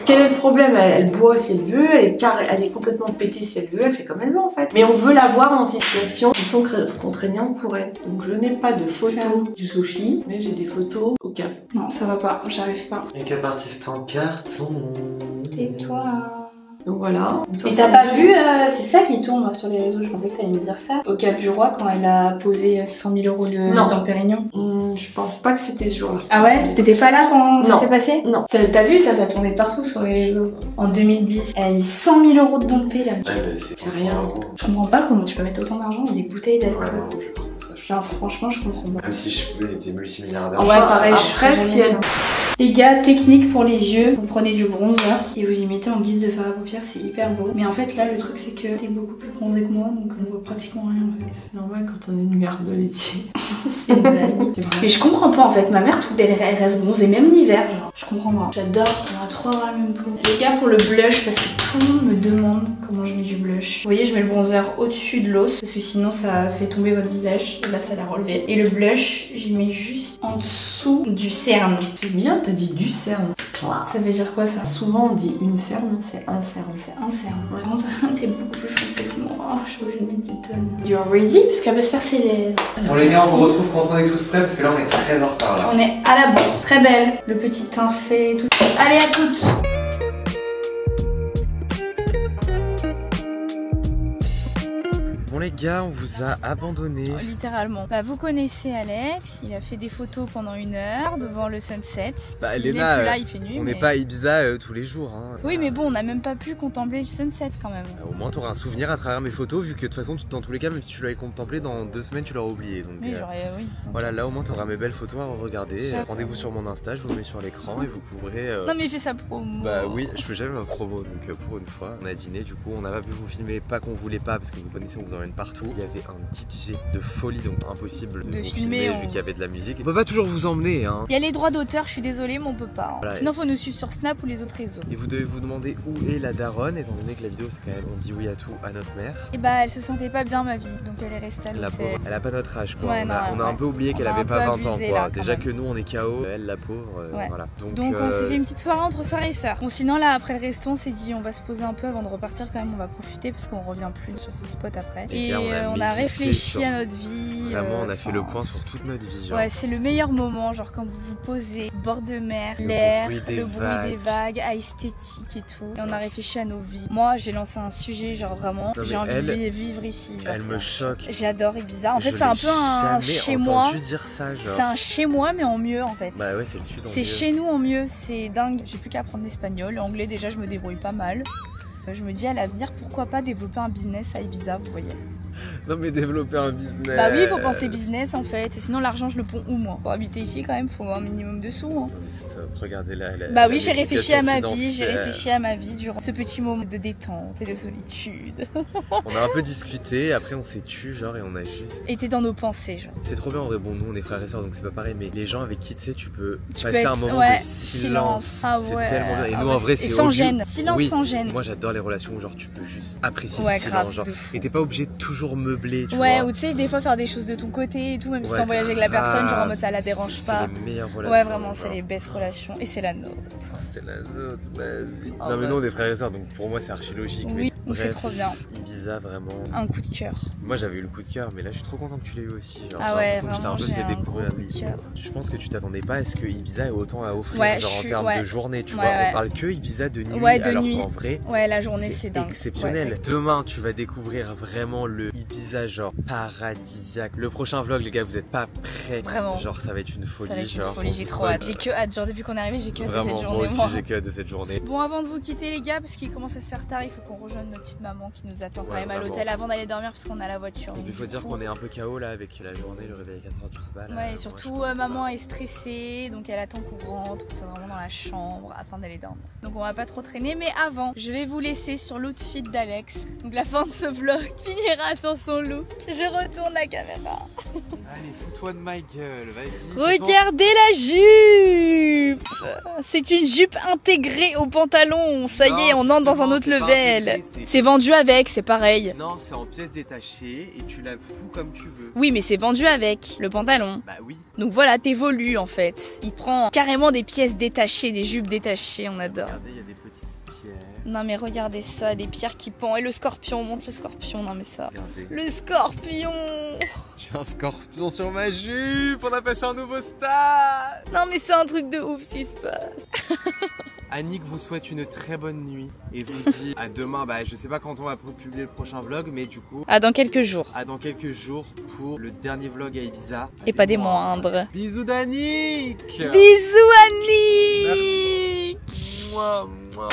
quel est le problème? Elle boit si elle veut, elle est complètement pétée si elle veut, elle fait comme elle veut en fait. Mais on veut la voir dans situations qui sont contraignantes pour elle. Donc je n'ai pas de photos du sushi, mais j'ai des photos au Cap. Non, ça va pas, j'arrive pas. Make-up artiste en carton. Tais-toi. Donc voilà. Et t'as pas vu, c'est ça qui tourne sur les réseaux, je pensais que t'allais me dire ça. Au Cap du Roi, quand elle a posé 100 000 € dans Pérignon. Je pense pas que c'était ce jour-là. Ah ouais? T'étais pas là quand ça s'est passé? Non. T'as vu, ça tournait partout sur les réseaux. En 2010, elle a mis 100 000 € de don de paix là. C'est rien. Je comprends pas comment tu peux mettre autant d'argent dans des bouteilles d'alcool. Genre franchement, je comprends pas. Même si je pouvais, elle était multimilliardaire. Ouais, pareil, après, si elle... Les gars, technique pour les yeux, vous prenez du bronzer et vous y mettez en guise de fard à paupières, c'est hyper beau. Mais en fait là le truc c'est que t'es beaucoup plus bronzé que moi, donc on voit pratiquement rien en fait. C'est normal quand on est une merde de laitier. C'est une blague. Mais je comprends pas en fait, ma mère elle reste bronzée même l'hiver, genre. Je comprends pas. J'adore, on a trop avoir la même peau. Les gars, pour le blush, parce que tout le monde me demande comment je mets du blush. Vous voyez, je mets le bronzer au-dessus de l'os, parce que sinon ça fait tomber votre visage. Et là ça l'a relevé. Et le blush, j'y mets juste en dessous du cerne. C'est bien, t'as dit du cerne. Ça veut dire quoi ça? Souvent on dit une cerne, c'est un cerne. C'est un cerne. Ouais. Par contre, t'es beaucoup plus foncé que moi. Oh, je suis obligée de mettre des tonnes. You're ready? Parce qu'elle veut se faire ses lèvres. Bon les gars, on vous retrouve quand on est tous prêts parce que là on est très en retard là. On est à la bourre. Très belle. Le petit teint fait tout. Allez à toutes. Bon les gars, on vous a abandonné. Oh, littéralement. Bah vous connaissez Alex, il a fait des photos pendant 1 heure devant le sunset. Bah il Léna, est plus là, il fait nuit. on n'est pas à Ibiza tous les jours. Hein. Oui mais bon, on n'a même pas pu contempler le sunset quand même. Au moins t'auras un souvenir à travers mes photos vu que de toute façon dans tous les cas même si tu l'avais contemplé dans 2 semaines tu l'auras oublié. Donc oui, oui. Voilà, là au moins t'auras mes belles photos à regarder. Rendez-vous sur mon Insta, je vous le mets sur l'écran et vous pourrez... Non mais il fait sa promo. Bah oui, je fais jamais ma promo donc pour une fois. On a dîné du coup, on n'a pas pu vous filmer, pas qu'on voulait pas parce que vous connaissez on vous emmène partout. Il y avait un DJ de folie donc impossible de vous filmer vu qu'il y avait de la musique. On peut pas toujours vous emmener hein. Il y a les droits d'auteur, je suis désolée mais on peut pas. Hein. Voilà, sinon faut nous suivre sur Snap ou les autres réseaux. Et vous devez vous demander où est la daronne étant donné que la vidéo c'est quand même on dit oui à tout à notre mère. Et bah elle se sentait pas bien ma vie donc elle est restée à l'hôtel. Elle a pas notre âge quoi. Ouais, on a un peu oublié qu'elle avait pas 20 ans quoi. Là, déjà que nous on est KO, elle la pauvre voilà. Donc on s'est fait une petite soirée entre frères et sœurs. Bon sinon là après le resto on s'est dit on va se poser un peu avant de repartir quand même, on va profiter parce qu'on revient plus sur ce spot après. Et gars, on a réfléchi sur- à notre vie. Vraiment, on a fait le point sur toute notre vie. Genre. Ouais, c'est le meilleur moment, genre quand vous vous posez, bord de mer, Le l'air, bruit des le bruit des vagues, esthétique et tout. Et on a réfléchi à nos vies. Moi, j'ai lancé un sujet, genre vraiment, Non, mais j'ai envie de elle- vivre ici. Genre, Elle c'est me un- choque. J'adore Ibiza. En fait, Je c'est un l'ai peu un jamais chez moi. entendu dire ça, genre. C'est un chez moi, mais en mieux en fait. Bah ouais, c'est le sud en C'est mieux. chez nous en mieux, c'est dingue. J'ai plus qu'à apprendre l'espagnol. L'anglais, déjà, je me débrouille pas mal. Je me dis à l'avenir, pourquoi pas développer un business à Ibiza, vous voyez. Non mais développer un business. Bah oui, il faut penser business en fait. Et sinon, l'argent, je le ponds où moi? Pour habiter ici, quand même, faut un minimum de sous. Hein. Regardez là. Bah oui, j'ai réfléchi à ma vie, j'ai réfléchi à ma vie durant ce petit moment de détente et de solitude. On a un peu discuté, après on s'est tu genre et on a juste. Et t'es dans nos pensées, genre. C'est trop bien en vrai, bon nous on est frères et sœurs donc c'est pas pareil, mais les gens avec qui tu sais tu peux Tu passer peux un être- moment ouais, de silence. Ah C'est ouais. tellement bien. Et Ah nous ouais, en vrai et c'est sans audio. gêne. Silence Oui. sans gêne. Moi j'adore les relations où genre tu peux juste apprécier Ouais, le silence, grave, genre. de fou. Et t'es pas obligé de toujours meubler, tu Ouais, vois. ou tu sais, des fois faire des choses de ton côté et tout, même si Ouais, t'es en voyage avec la personne, genre en grave. mode ça la dérange C'est pas. les meilleures relations. Ouais, vraiment, c'est genre. les best relations et c'est la nôtre. C'est la nôtre, bah oui. Oh, non mais bah. nous on est frères et sœurs donc pour moi c'est archi logique. Oui, mais c'est bref, trop bien. Ibiza vraiment. Un coup de cœur. Moi j'avais eu le coup de cœur mais là je suis trop content que tu l'aies eu aussi. Genre, Ah j'ai ouais, l'impression que je t'ai un vraiment, peu j'ai fait un découvrir gros coup de l'île. cœur. Je pense que tu t'attendais pas à ce que Ibiza ait autant à offrir Ouais, genre je en suis- termes ouais. de journée, tu Ouais, vois. ouais. On parle que Ibiza de nuit Ouais, de alors nuit. qu'en vrai Ouais, la journée c'est dingue. exceptionnel. Ouais, c'est- Demain tu vas découvrir vraiment le Ibiza genre paradisiaque. Le prochain vlog les gars vous êtes pas prêts. Vraiment. Genre ça va être une folie. Ça va être une genre, folie, on j'ai vous trop hâte. souhaite- J'ai que hâte, genre depuis qu'on est arrivé, j'ai que hâte de Vraiment, cette moi journée. aussi moi. j'ai que hâte de cette journée. Bon, avant de vous quitter les gars, parce qu'il commence à se faire tard, il faut qu'on rejoigne notre petite maman qui nous attend quand Ouais, même à vraiment. l'hôtel avant d'aller dormir parce qu'on a la voiture. Donc il faut dire qu'on est un peu KO là avec la journée, le réveil à 4h du spa. Ouais, et surtout maman est stressée, donc elle attend qu'on rentre, qu'on soit vraiment dans la chambre afin d'aller dormir. Donc on va pas trop traîner, mais avant, je vais vous laisser sur l'outfit d'Alex. Donc la fin de ce vlog finira sur son look. Je retourne la caméra. Allez, fous-toi de ma gueule, vas-y. Regardez la jupe! C'est une jupe intégrée au pantalon. Ça y est, Non, on entre dans un autre justement, c'est pas level. intégré, c'est- C'est vendu avec, c'est pareil. Non, c'est en pièces détachées et tu la fous comme tu veux. Oui, mais c'est vendu avec le pantalon. Bah oui. Donc voilà, t'évolues en fait. Il prend carrément des pièces détachées, des jupes détachées, on adore. Regardez, il y a des petites pierres. Non mais regardez ça, les pierres qui pendent. Et le scorpion, montre le scorpion, non mais ça. Regardez. Le scorpion! J'ai un scorpion sur ma jupe, on a passé un nouveau stade. Non mais c'est un truc de ouf ce qui se passe. Annick vous souhaite une très bonne nuit et vous dit à demain, bah je sais pas quand on va publier le prochain vlog, mais du coup... À dans quelques jours. À dans quelques jours pour le dernier vlog à Ibiza. Et pas des moindres. Bisous d'Annick. Bisous Annick. Merci. Mouah, mouah.